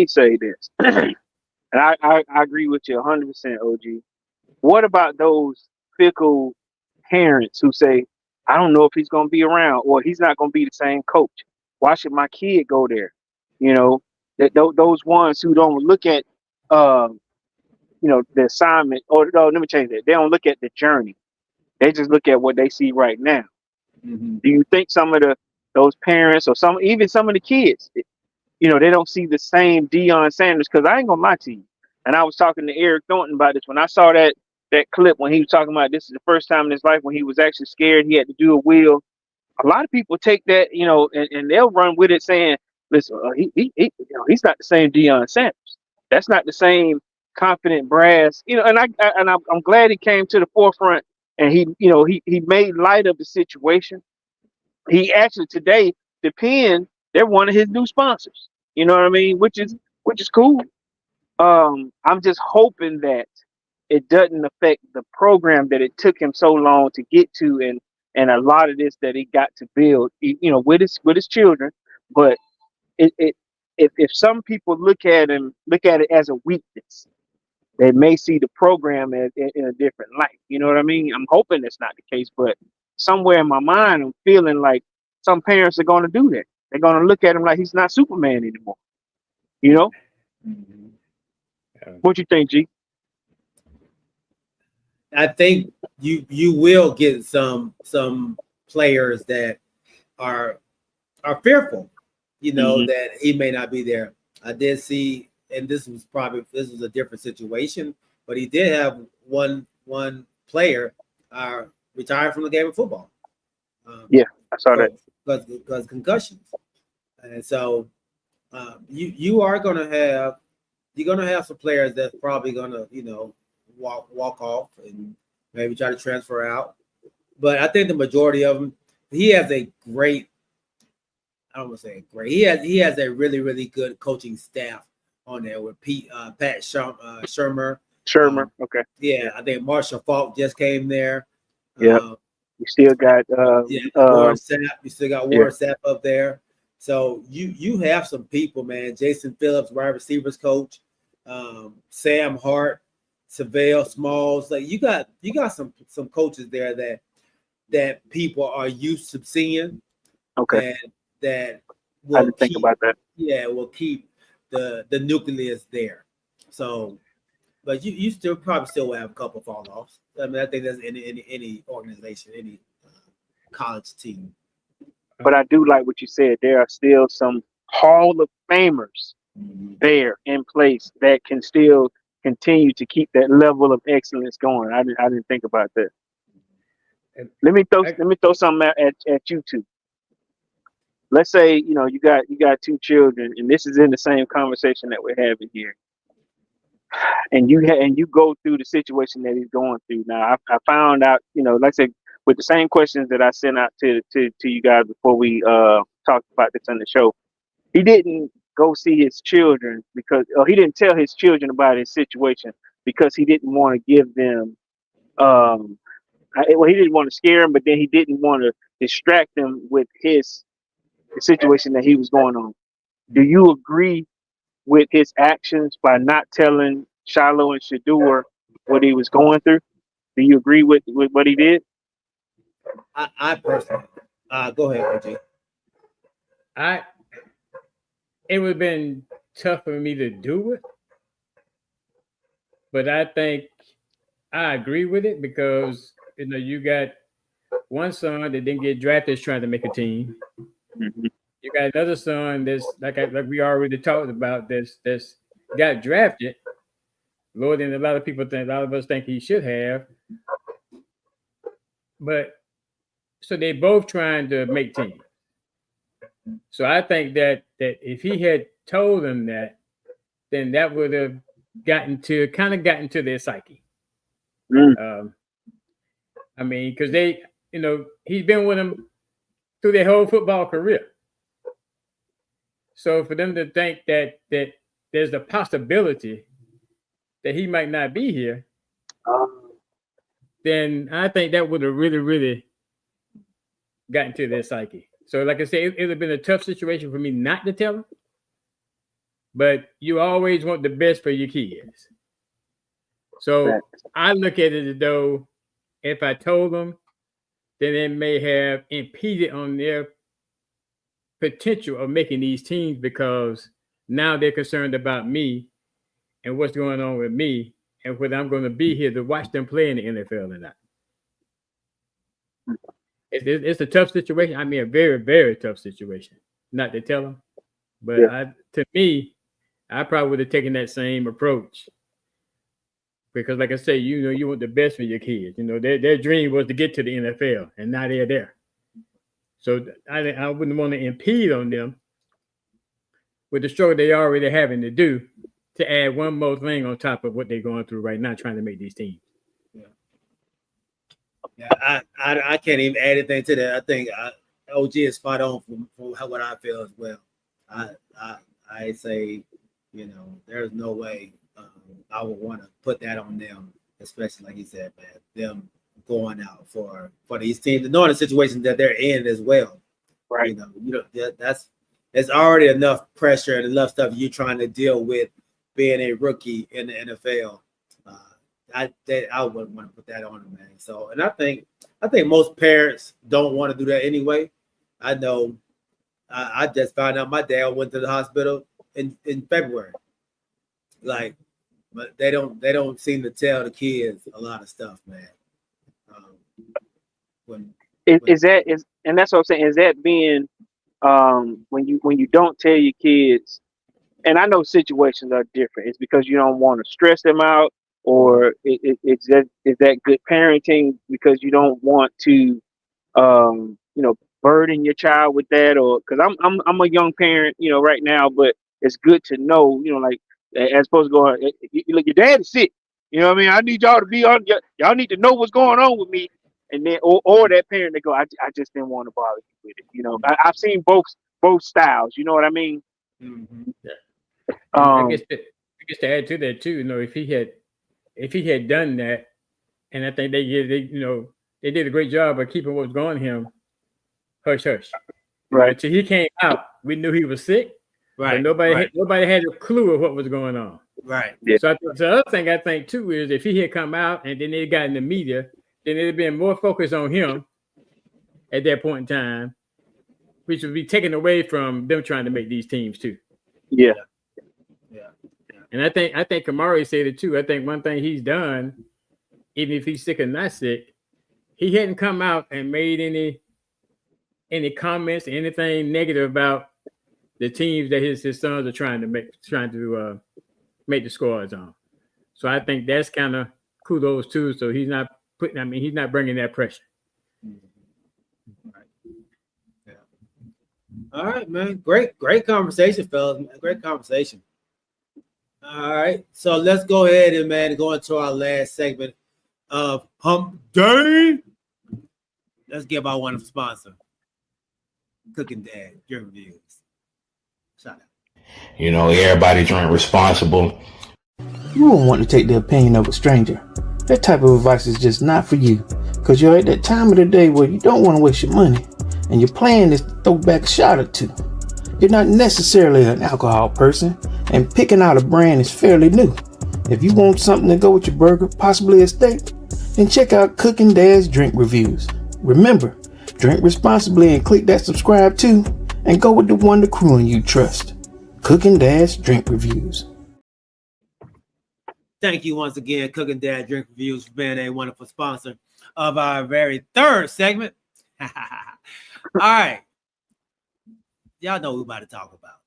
say this, and I agree with you 100%, OG. What about those fickle parents who say, I don't know if he's going to be around, or he's not going to be the same coach? Why should my kid go there? Those ones who don't look at the assignment, or no, let me change that. They don't look at the journey. They just look at what they see right now. Mm-hmm. Do you think some of those parents, or even some of the kids, they don't see the same Deion Sanders? Because I ain't gonna lie to you, and I was talking to Eric Thornton about this when I saw that clip when he was talking about this is the first time in his life when he was actually scared he had to do a wheel. A lot of people take that, and they'll run with it saying, listen, he's not the same Deion Sanders. That's not the same confident brass, and I'm glad he came to the forefront, and he made light of the situation. He actually today, the Pen, they're one of his new sponsors. You know what I mean? Which is cool. I'm just hoping that it doesn't affect the program that it took him so long to get to, and a lot of this that he got to build, with his children. But if some people look at it as a weakness, they may see the program in a different light. You know what I mean? I'm hoping that's not the case, but somewhere in my mind, I'm feeling like some parents are going to do that. They're going to look at him like he's not Superman anymore. You know? What you think, G? I think you will get some players that are fearful, that he may not be there. I did see, and this was a different situation, but he did have one player retired from the game of football. Yeah, I saw that because concussions, and so you're gonna have some players that's probably gonna walk off and maybe try to transfer out. But I think the majority of them, he has a great. I don't want to say great. He has a really, really good coaching staff on there with Pat Shermer. Okay. Yeah, I think Marshall Falk just came there. Yeah. You still got Warren Sapp. You still got Warren Sapp up there. So you have some people, man. Jason Phillips, wide receivers coach. Sam Hart, Savelle Smalls. Like you got some coaches there that people are used to seeing. Okay. And that I didn't think about that. Yeah, will keep the nucleus there. So, but you still probably will have a couple fall offs. I mean, I think that's any organization, any college team. But I do like what you said. There are still some Hall of Famers there in place that can still continue to keep that level of excellence going. I didn't think about that. Let me throw something at you two. Let's say you got two children, and this is in the same conversation that we're having here, and you go through the situation that he's going through. Now, I found out, like I said, with the same questions that I sent out to you guys before we talked about this on the show, he didn't go see his children he didn't tell his children about his situation because he didn't want to give them. He didn't want to scare them, but then he didn't want to distract them with the situation that he was going on. Do you agree with his actions by not telling Shiloh and Shaduer what he was going through? Do you agree with what he did? I personally, go ahead, OG. It would have been tough for me to do it, but I think I agree with it because you got one son that didn't get drafted trying to make a team. Mm-hmm. You got another son that's like we already talked about that's got drafted lower than a lot of us think he should have. But so they both trying to make teams. So I think that if he had told them that, then that would have gotten to their psyche. I mean, because they, he's been with them through their whole football career. So for them to think that there's a possibility that he might not be here, then I think that would have really, really gotten to their psyche. So like I said, it would have been a tough situation for me not to tell them. But you always want the best for your kids. So I look at it as though if I told them, then it may have impeded on their potential of making these teams because now they're concerned about me and what's going on with me and whether I'm going to be here to watch them play in the NFL or not. It's a tough situation. I mean, a very, very tough situation. Not to tell them, but to me, I probably would have taken that same approach because, like I say, you want the best for your kids. Their dream was to get to the NFL, and now they're there. So I wouldn't want to impede on them with the struggle they already having to do to add one more thing on top of what they're going through right now, trying to make these teams. Yeah, I can't even add anything to that. I think OG is spot on from what I feel as well. I say, there's no way I would want to put that on them, especially like he said, man, them going out for these teams, knowing the situation that they're in as well. Right. There's already enough pressure and enough stuff you're trying to deal with being a rookie in the NFL. I wouldn't want to put that on him, man. So, and I think most parents don't want to do that anyway. I know. I just found out my dad went to the hospital in February. Like, but they don't seem to tell the kids a lot of stuff, man. And that's what I'm saying. Is that being when you don't tell your kids, and I know situations are different. It's because you don't want to stress them out, or it's that good parenting because you don't want to burden your child with that, or because I'm a young parent, right now, but it's good to know, like as opposed to going, look, your dad is sick, you know what I mean? I need y'all to be on, y'all need to know what's going on with me, and then or that parent they go, I just didn't want to bother you with it, I've seen both styles, you know what I mean? Mm-hmm. Yeah. I guess to add to that too, if he had done that, and I think they did a great job of keeping what was going on him hush. Right. Until he came out, we knew he was sick. Right. But nobody had a clue of what was going on. Right. Yeah. So the other thing I think too is if he had come out and then it got in the media, then it'd been more focus on him at that point in time, which would be taken away from them trying to make these teams too. Yeah. And I think Kamari said it too. I think one thing he's done, even if he's sick or not sick, he hadn't come out and made any comments, anything negative about the teams that his sons are trying to make the scores on. So I think that's kind of kudos too. So he's not bringing that pressure. Right. Yeah. All right, man. Great conversation, fellas. Great conversation. All right. So let's go ahead and go into our last segment of Hump Day. Let's give our one sponsor, Cooking Dad, your reviews. Shout out. Everybody drink responsible. You won't want to take the opinion of a stranger. That type of advice is just not for you, because you're at that time of the day where you don't want to waste your money, and your plan is to throw back a shot or two. You're not necessarily an alcohol person, and picking out a brand is fairly new. If you want something to go with your burger, possibly a steak, then check out Cooking Dad's Drink Reviews. Remember, drink responsibly and click that subscribe too, and go with the one the crew and you trust. Cooking Dad's Drink Reviews. Thank you once again, Cooking Dad Drink Reviews, for being a wonderful sponsor of our very third segment. All right. Y'all know who we're about to talk about.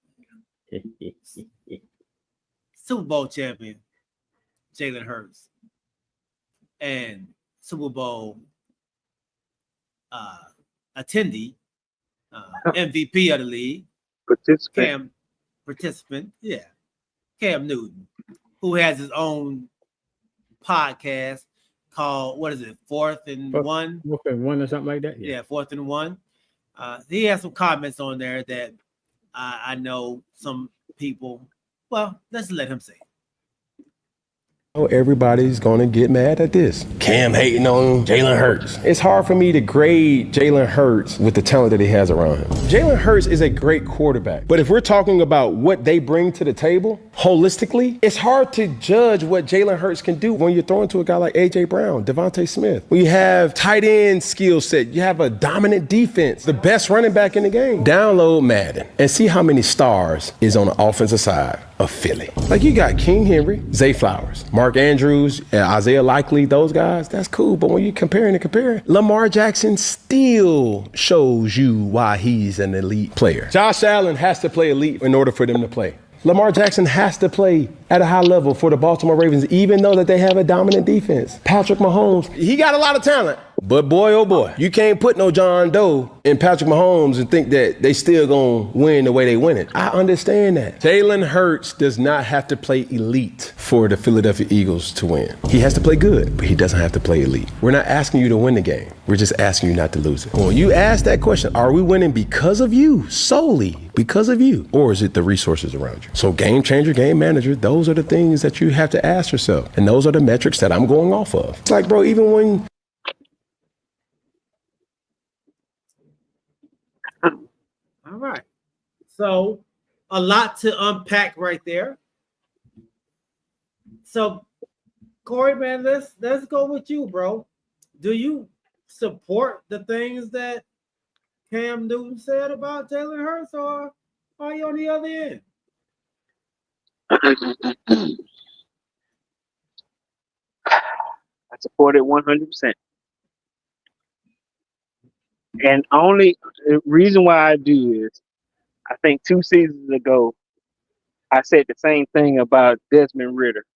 Super Bowl champion, Jalen Hurts, and Super Bowl attendee, MVP of the league, participant, Cam Newton, who has his own podcast called, what is it, Fourth and One? Fourth and One or something like that? Yeah, Fourth and One. He has some comments on there that I know some people, well, let's let him say it. Everybody's going to get mad at this. Cam hating on Jalen Hurts. It's hard for me to grade Jalen Hurts with the talent that he has around him. Jalen Hurts is a great quarterback. But if we're talking about what they bring to the table holistically, it's hard to judge what Jalen Hurts can do when you're throwing to a guy like A.J. Brown, Devontae Smith. When you have tight end skill set, you have a dominant defense, the best running back in the game. Download Madden and see how many stars is on the offensive side of Philly. Like you got King Henry, Zay Flowers, Mark Andrews, Isaiah Likely, those guys, that's cool. But when you're comparing, Lamar Jackson still shows you why he's an elite player. Josh Allen has to play elite in order for them to play. Lamar Jackson has to play at a high level for the Baltimore Ravens, even though that they have a dominant defense. Patrick Mahomes, he got a lot of talent. But boy, oh boy, you can't put no John Doe in Patrick Mahomes and think that they still gonna win the way they win it. I understand that. Jalen Hurts does not have to play elite for the Philadelphia Eagles to win. He has to play good, but he doesn't have to play elite. We're not asking you to win the game. We're just asking you not to lose it. When you ask that question, are we winning because of you, solely because of you, or is it the resources around you? So game changer, game manager, those are the things that you have to ask yourself. And those are the metrics that I'm going off of. It's like, bro, even when All right. So a lot to unpack right there. So Corey, man, let's go with you, bro. Do you support the things that Cam Newton said about Jalen Hurts, or are you on the other end? I support it 100%. And only reason why I do is I think 2 seasons ago I said the same thing about Desmond Ritter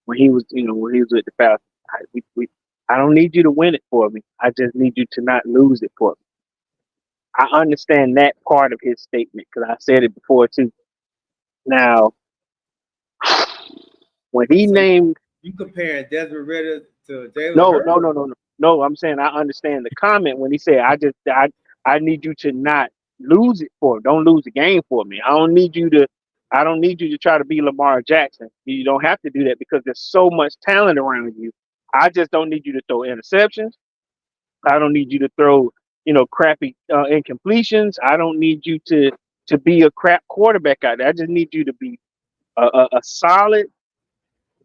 when he was with the Falcons. I don't need you to win it for me. I just need you to not lose it for me. I understand that part of his statement because I said it before too. Now, when he named You comparing Desmond Ritter to Jalen Hurts? no. I'm saying I understand the comment when he said I need you to not lose it for me. Don't lose the game for me. I don't need you to try to be Lamar Jackson. You don't have to do that because there's so much talent around you. I just don't need you to throw interceptions. I don't need you to throw, crappy incompletions. I don't need you to be a crap quarterback out there. I just need you to be a solid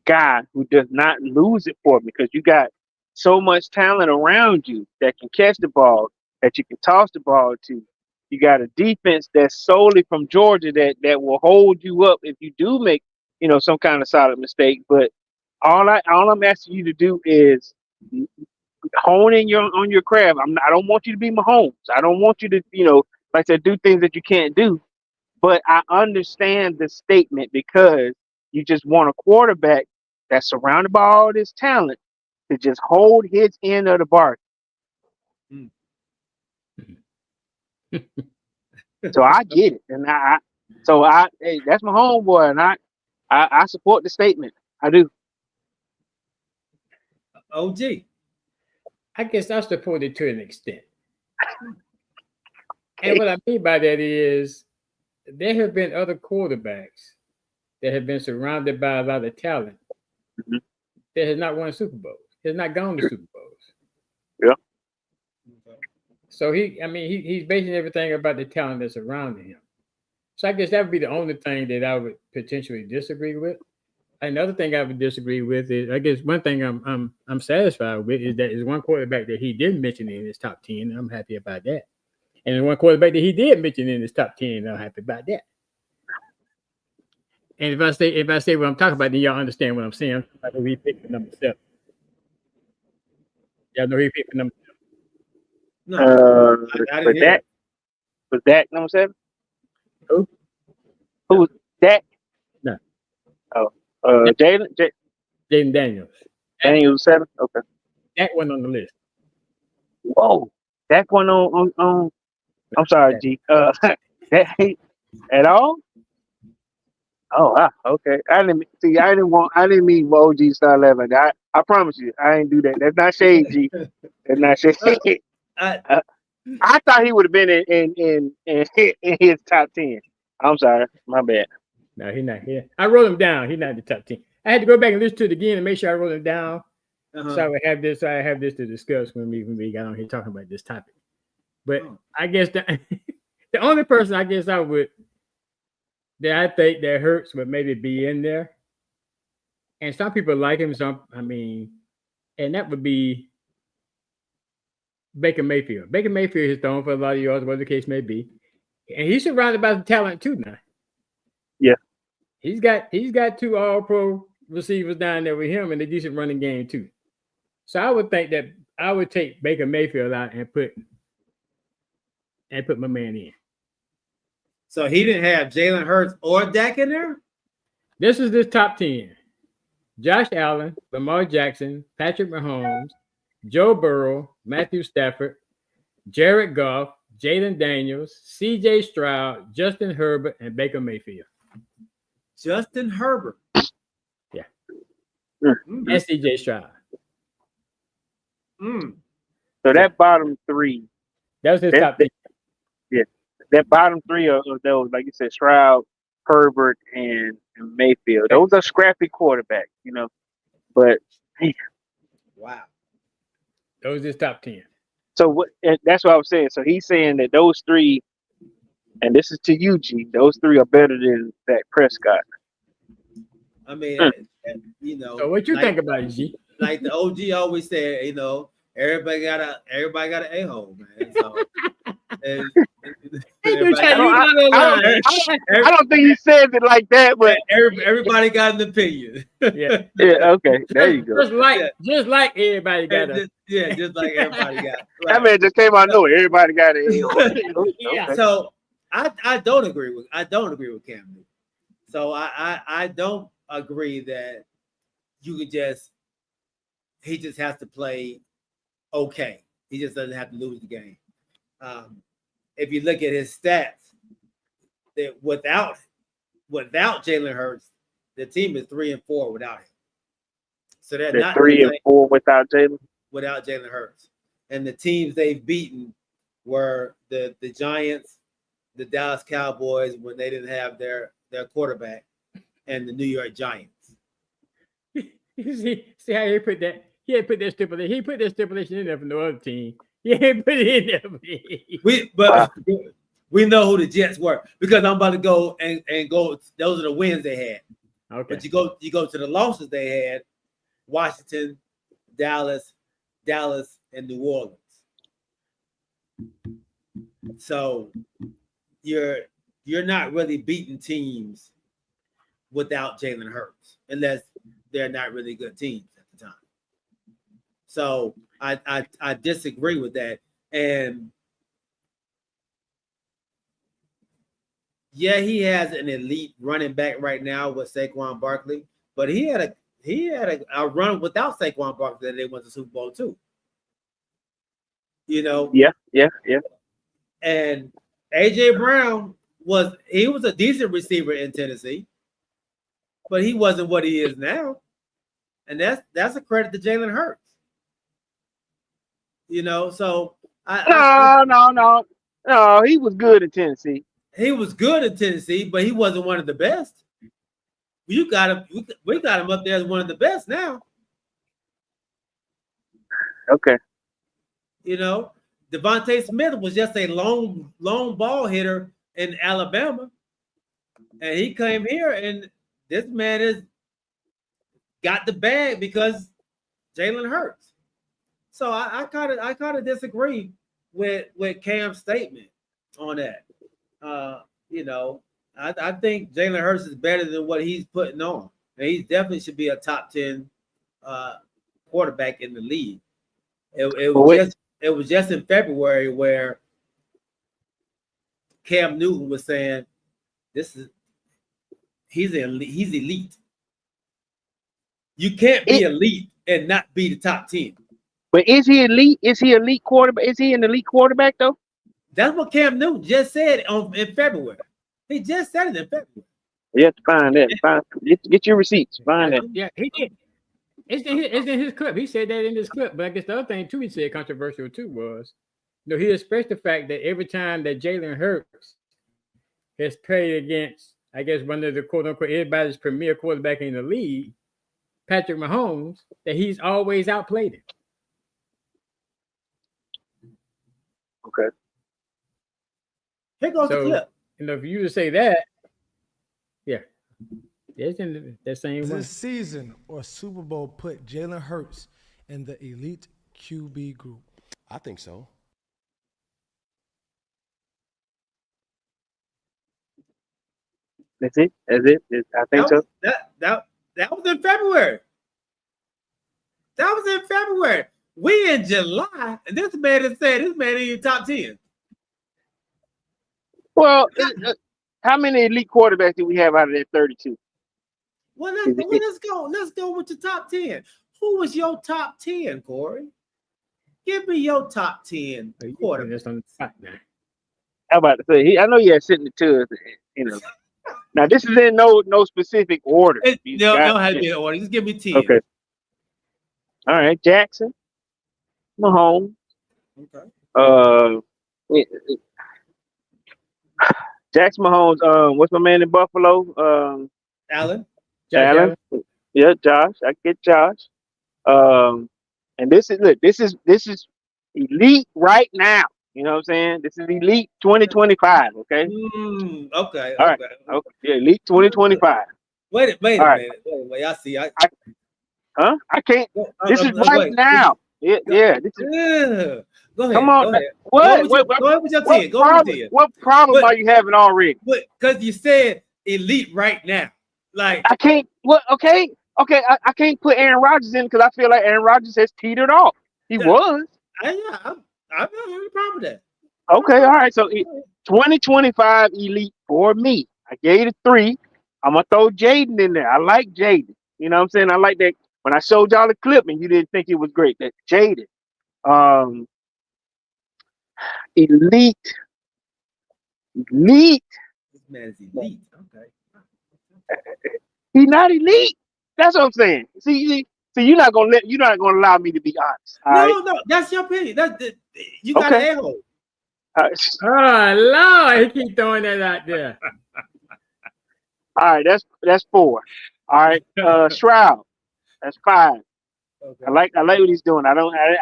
guy who does not lose it for me because you got so much talent around you that can catch the ball, that you can toss the ball to. You got a defense that's solely from Georgia that will hold you up if you do make, some kind of solid mistake. But all I'm asking you to do is hone in on your craft. I don't want you to be Mahomes. I don't want you to, like I said, do things that you can't do. But I understand the statement because you just want a quarterback that's surrounded by all this talent to just hold his end of the bargain. So I get it, and hey, that's my homeboy, and I support the statement. I do. OG. I guess I support it to an extent. And what I mean by that is there have been other quarterbacks that have been surrounded by a lot of talent that has not won Super Bowls, has not gone to Super Bowls. Yeah. So he's basing everything about the talent that's surrounding him. So I guess that would be the only thing that I would potentially disagree with. Another thing I would disagree with is, I guess one thing I'm satisfied with is that is one quarterback that he didn't mention in his top 10. And I'm happy about that. And one quarterback that he did mention in his top 10, I'm happy about that. And if I say what I'm talking about, then y'all understand what I'm saying. I'm talking about who he picked for number 7. Y'all know who he picked for number 7. No, was that number 7? Who? Who was that? No. Oh, Jalen Daniels. Daniels 7. Okay. That one on the list. Whoa, that one on. I'm sorry, G. That at all? Oh, wow. Okay. I didn't mean OG star 11. I promise you, I ain't do that. That's not shade, G. That's not shade. I thought he would have been in his top 10. I'm sorry, my bad. No, he's not here. I wrote him down. He's not in the top 10. I had to go back and listen to it again and make sure I wrote him down. So I have this to discuss when we got on here talking about this topic. But I guess the only person I guess I think that Hurts would maybe be in there. And some people like him, and that would be Baker Mayfield. Baker Mayfield is thrown for a lot of yards, whatever the case may be. And he's surrounded by the talent too now. Yeah. He's got 2 all-pro receivers down there with him and a decent running game too. So I would think that I would take Baker Mayfield out and put my man in. So he didn't have Jalen Hurts or Dak in there? This is this top 10. Josh Allen, Lamar Jackson, Patrick Mahomes, Joe Burrow, Matthew Stafford, Jared Goff, Jalen Daniels, C.J. Stroud, Justin Herbert, and Baker Mayfield. Justin Herbert. Yeah. And C.J. Stroud. So that bottom 3. That was his top 10. Yeah. That bottom 3 of those, like you said, Stroud, Herbert, and Mayfield. Those are scrappy quarterbacks, But wow. Those are his top 10. So that's what I was saying. So he's saying that those 3, and this is to you, G, those 3 are better than Dak Prescott. I mean, So what you think about it, G? Like the OG always said, everybody got an a-hole, man. So and, everybody, I don't think he said it like that, but everybody got an opinion. Yeah. Okay, there you go. Just like everybody got a just like everybody got. That man just came out of nowhere. Everybody got it. Yeah. Okay. So I don't agree with Cam Newton. So I don't agree that you could he just has to play okay. He just doesn't have to lose the game. If you look at his stats, that without Jalen Hurts, the team is 3-4 without him. So they're not 3-4 without Jalen. Without Jalen Hurts, and the teams they've beaten were the Giants, the Dallas Cowboys when they didn't have their quarterback, and the New York Giants. You see how he put that? He ain't put that stipulation. He put that stipulation in there for no other team. He ain't put it in there. We know who the Jets were because I'm about to go and go. Those are the wins they had. Okay. But you go to the losses they had: Washington, Dallas, and New Orleans. So you're not really beating teams without Jalen Hurts unless they're not really good teams at the time. So I disagree with that. And yeah, he has an elite running back right now with Saquon Barkley, but he had a run without Saquon Barkley that they went to Super Bowl too. Yeah. And AJ Brown was a decent receiver in Tennessee, but he wasn't what he is now. And that's a credit to Jalen Hurts. So no, he was good in Tennessee. He was good in Tennessee, but he wasn't one of the best. We got him up there as one of the best now. Okay. Devontae Smith was just a long ball hitter in Alabama, and he came here, and this man has got the bag because Jalen Hurts. So I kind of disagree with Cam's statement on that. I think Jalen Hurts is better than what he's putting on, and he definitely should be a top 10 quarterback in the league. It was just in February where Cam Newton was saying he's elite. You can't be elite and not be the top 10. But is he elite? Is he elite quarterback? Is he an elite quarterback though? That's what Cam Newton just said in February. He just said it in February. You have to find that. Get your receipts. Find that. Yeah, he did. It's in his clip. He said that in his clip. But I guess the other thing too he said controversial too was, he expressed the fact that every time that Jalen Hurts has played against, I guess, one of the quote unquote everybody's premier quarterback in the league, Patrick Mahomes, that he's always outplayed him. Okay. Here goes the clip. For you to say that, yeah, it's in that same one. This season or Super Bowl put Jalen Hurts in the elite QB group? I think so. That's it. I think so. That was in February. That was in February. We in July, and this man has said this man in your top 10. Well, how many elite quarterbacks do we have out of that 32? Well, let's go. Let's go with the top 10. Who was your top 10, Corey? Give me your top 10 quarterbacks. How about to say? I know you had sitting to Now this is in no specific order. Don't have to be in order. Just give me 10. Okay. All right, Jackson, Mahomes. Okay. Jackson Mahomes. What's my man in Buffalo? Allen. Allen. Yeah, Josh. I get Josh. And this is elite right now. You know what I'm saying? This is elite 2025. Okay. Okay. All right. Okay. Yeah, elite 2025. Wait a All right. minute. Wait, I see. I can't. This is Wait. right now. Yeah. This is. Yeah. Go ahead. Come on. Go ahead. What? Go ahead with your 10. Go problem? with your 10. What problem are you having already? Because you said elite right now. Like I can't. What? Okay. I can't put Aaron Rodgers in because I feel like Aaron Rodgers has teetered off. He was. I'm not having a problem with that. Okay. All right. So 2025 elite for me. I gave it 3. I'm gonna throw Jaden in there. I like Jaden. You know what I'm saying? I like that. When I showed y'all the clip and you didn't think it was great, that Jaden. Elite. This man is elite. Okay. He's not elite. That's what I'm saying. See, you're not gonna allow me to be honest. No, that's your opinion. You got an a-hole. Oh Lord, he keep throwing that out there. All right, that's 4. All right, Shroud, that's 5. Okay. I like what he's doing. I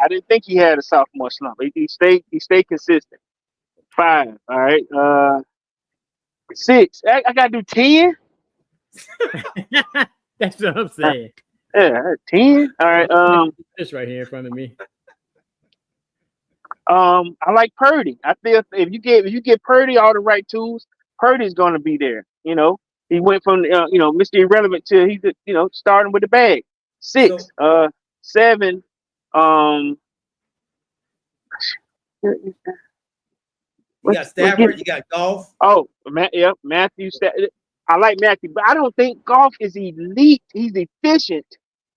didn't think he had a sophomore slump. He stayed consistent. 5. All right, 6. I gotta do 10. That's what I'm saying. Yeah, 10. All right. This right here in front of me. I like Purdy. I feel if you get Purdy all the right tools, Purdy's going to be there. You know, he went from Mr. Irrelevant to he's starting with the bag. 6, 7. You got Stafford. You got Golf. Oh, Matthew. I like Matthew, but I don't think Golf is elite. He's efficient,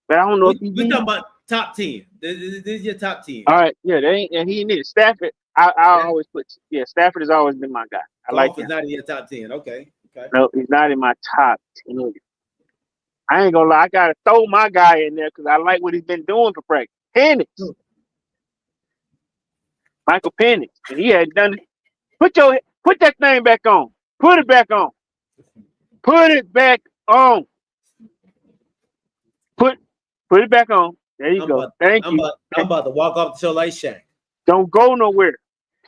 but I don't know if he's. We're talking about top 10. This is your top 10. All right, yeah, he ain't it. Stafford. I always put Stafford has always been my guy. I like him. Is not in your top 10. Okay. No, he's not in my top 10. I ain't gonna lie. I gotta throw my guy in there because I like what he's been doing for practice. Penix. Michael Penix, and he had done it. Put that thing back on. Put it back on. Put it back on. Put it back on. There you go. Thank you. I'm about to walk off the show like Shaq. Don't go nowhere.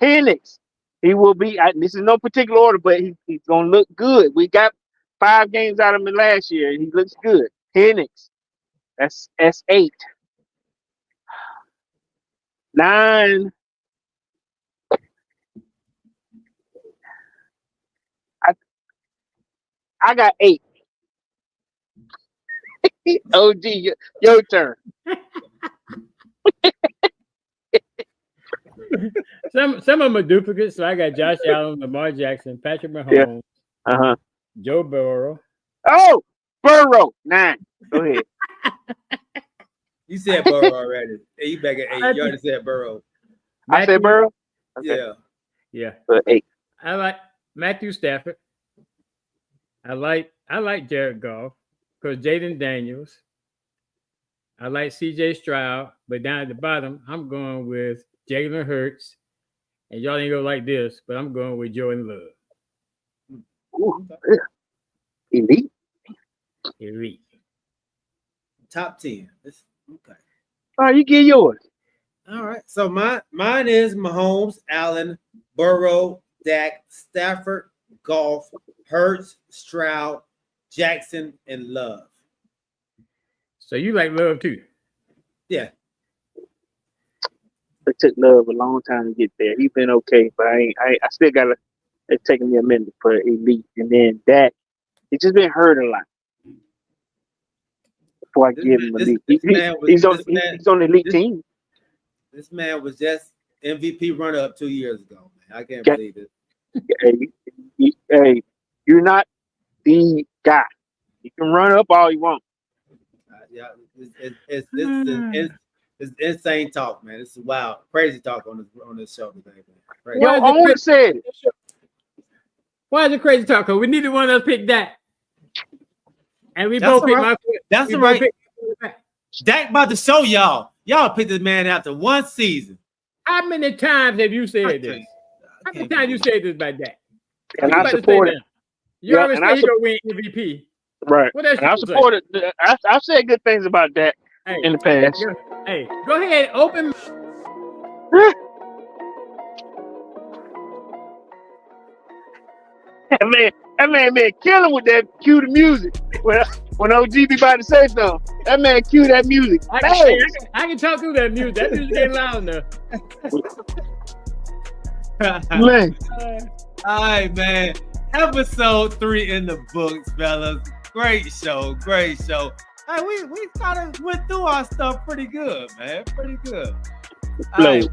Penix. He will be. This is no particular order, but he's gonna look good. We got 5 games out of him last year, and he looks good. Penix. That's 8. 9. I got 8. OG, your turn. Some of them are duplicates. So I got Josh Allen, Lamar Jackson, Patrick Mahomes, Joe Burrow. Oh, Burrow, 9. Go ahead. You said Burrow already. Hey, you back at 8. You already said Burrow. I said Burrow. Okay. Yeah. 8. I like Matthew Stafford. I like Jared Goff because Jaden Daniels. I like CJ Stroud, but down at the bottom, I'm going with Jalen Hurts. And y'all ain't gonna like this, but I'm going with Jordan Love. Ooh, yeah. Elite. Top 10. Okay. All right, you get yours. All right. So mine is Mahomes, Allen, Burrow, Dak, Stafford, Goff, Hurts, Stroud, Jackson, and Love. So you like Love too? Yeah. It took Love a long time to get there. He's been okay, but I still gotta. It's taking me a minute for elite, and then Dak. He's just been hurt a lot. Before I give him elite, he's on the elite team. This man was just MVP runner-up 2 years ago. Man, I can't believe it. Hey, you're not the guy. You can run up all you want. It's insane talk, man. This is wild, crazy talk on this show today, man. Yo, I want to say it. Why is it crazy talk? Because we neither one of us picked Dak, and we both picked my. That's right. Dak about to show y'all. Y'all picked this man after one season. How many times have you said this? How many times you said this about Dak? And I support it. You always say he's gonna win MVP. Right. And I support it. I've said good things about Dak in the past. Hey, go ahead, open. Man, That man killing with that cue the music. When OG be about to say something, that man cue that music. I can talk through that music. That music ain't loud enough. Man. All right, man. Episode 3 in the books, fellas. Great show. Hey, we kind of went through our stuff pretty good, man. Pretty good. All right,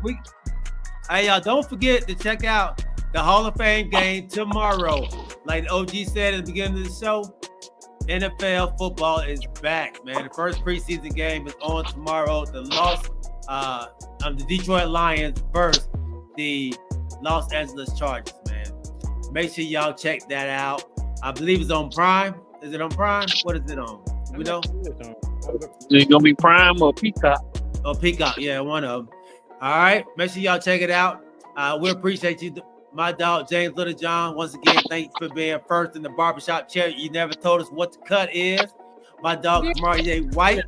hey, y'all, don't forget to check out the Hall of Fame game tomorrow. Like OG said at the beginning of the show, NFL football is back, man. The first preseason game is on tomorrow. The Detroit Lions versus the Los Angeles Chargers, man. Make sure y'all check that out. I believe it's on Prime. Is it on Prime? What is it on? We know? Is it gonna be Prime or Peacock? Oh, Peacock, yeah, one of them. All right, make sure y'all check it out. We appreciate you, my dog James Littlejohn. Once again, thanks for being first in the barbershop chair. You never told us what the cut is. My dog Kamarie White.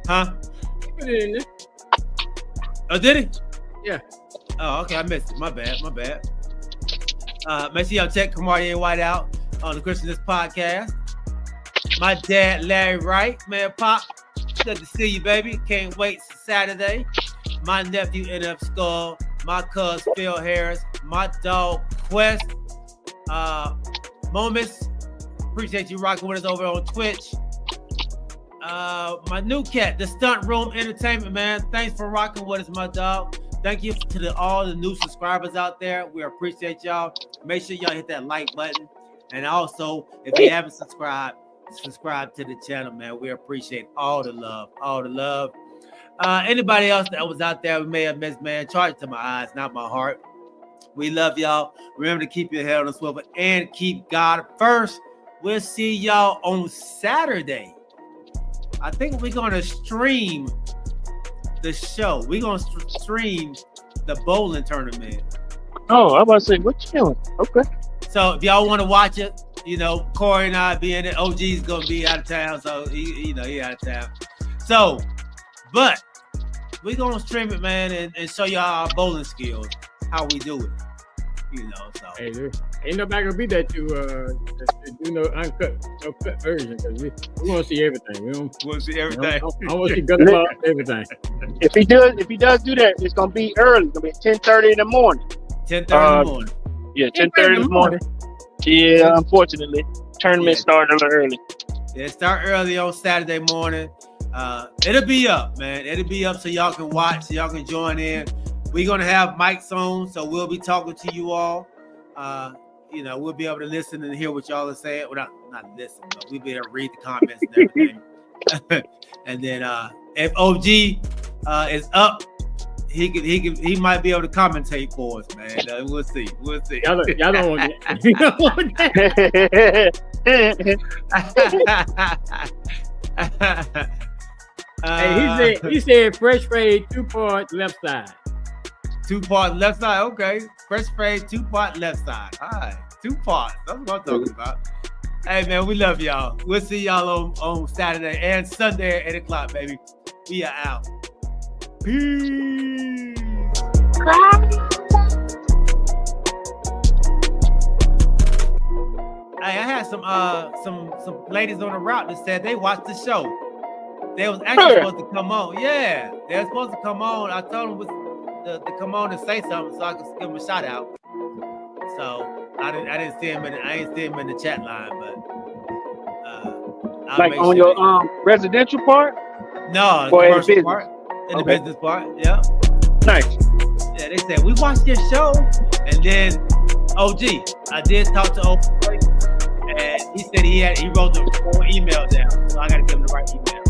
Huh? Oh, did he? Yeah. Oh, okay, I missed it. My bad. Make sure y'all check Kamarie White out on the Christianist podcast. My dad, Larry Wright, man, Pop, good to see you, baby. Can't wait for Saturday. My nephew, NF Skull, my cuz, Phil Harris, my dog, Quest, Moments. Appreciate you rocking with us over on Twitch. My new cat, the Stunt Room Entertainment, man. Thanks for rocking with us, my dog. Thank you to all the new subscribers out there. We appreciate y'all. Make sure y'all hit that like button. And also, if you haven't subscribed, subscribe to the channel, man. We appreciate all the love. Anybody else that was out there we may have missed, man, charge it to my eyes, not my heart. We love y'all. Remember to keep your head on the swivel and keep God first. We'll see y'all on Saturday. I think we're going to stream the show. We're going to stream the bowling tournament. Oh, I'm about to say, what you doing? Okay. So if y'all want to watch it, you know, Corey and I being it, OG's going to be out of town. So, he out of town. So, but we're going to stream it, man, and show y'all our bowling skills, how we do it. You know, so. Hey, ain't nobody going to be there to do no cut version, because we want to see everything. We want to see everything. I want to see good about everything. If he does do that, it's going to be early. It's going to be 10:30 in the morning. 10:30 in the morning. Yeah, 10:30 in the morning. Yeah, unfortunately. Tournament started a little early. Yeah, start early on Saturday morning. It'll be up, man. It'll be up so y'all can watch, so y'all can join in. We're going to have mics on, so we'll be talking to you all. We'll be able to listen and hear what y'all are saying. Well, not listen, but we'll be able to read the comments and everything. And then if OG is up, he might be able to commentate for us, man. We'll see. Y'all don't want that. You don't want that. He said fresh fade 2-part left side. 2-part left side, okay. Fresh fade 2-part left side. All right, 2 parts. That's what I'm talking about. Hey, man, we love y'all. We'll see y'all on Saturday and Sunday at 8 o'clock, baby. We are out. Peace. Hey, I had some ladies on the route that said they watched the show. They was actually supposed to come on. Yeah, they were supposed to come on. I told them to come on and say something so I could give them a shout out. So I didn't see him in the chat line, but like on your residential part? No, the commercial part. In the business part, yeah. Nice. Yeah, they said we watched your show, and then OG. I did talk to OG, and he said he wrote the wrong email down, so I got to give him the right email.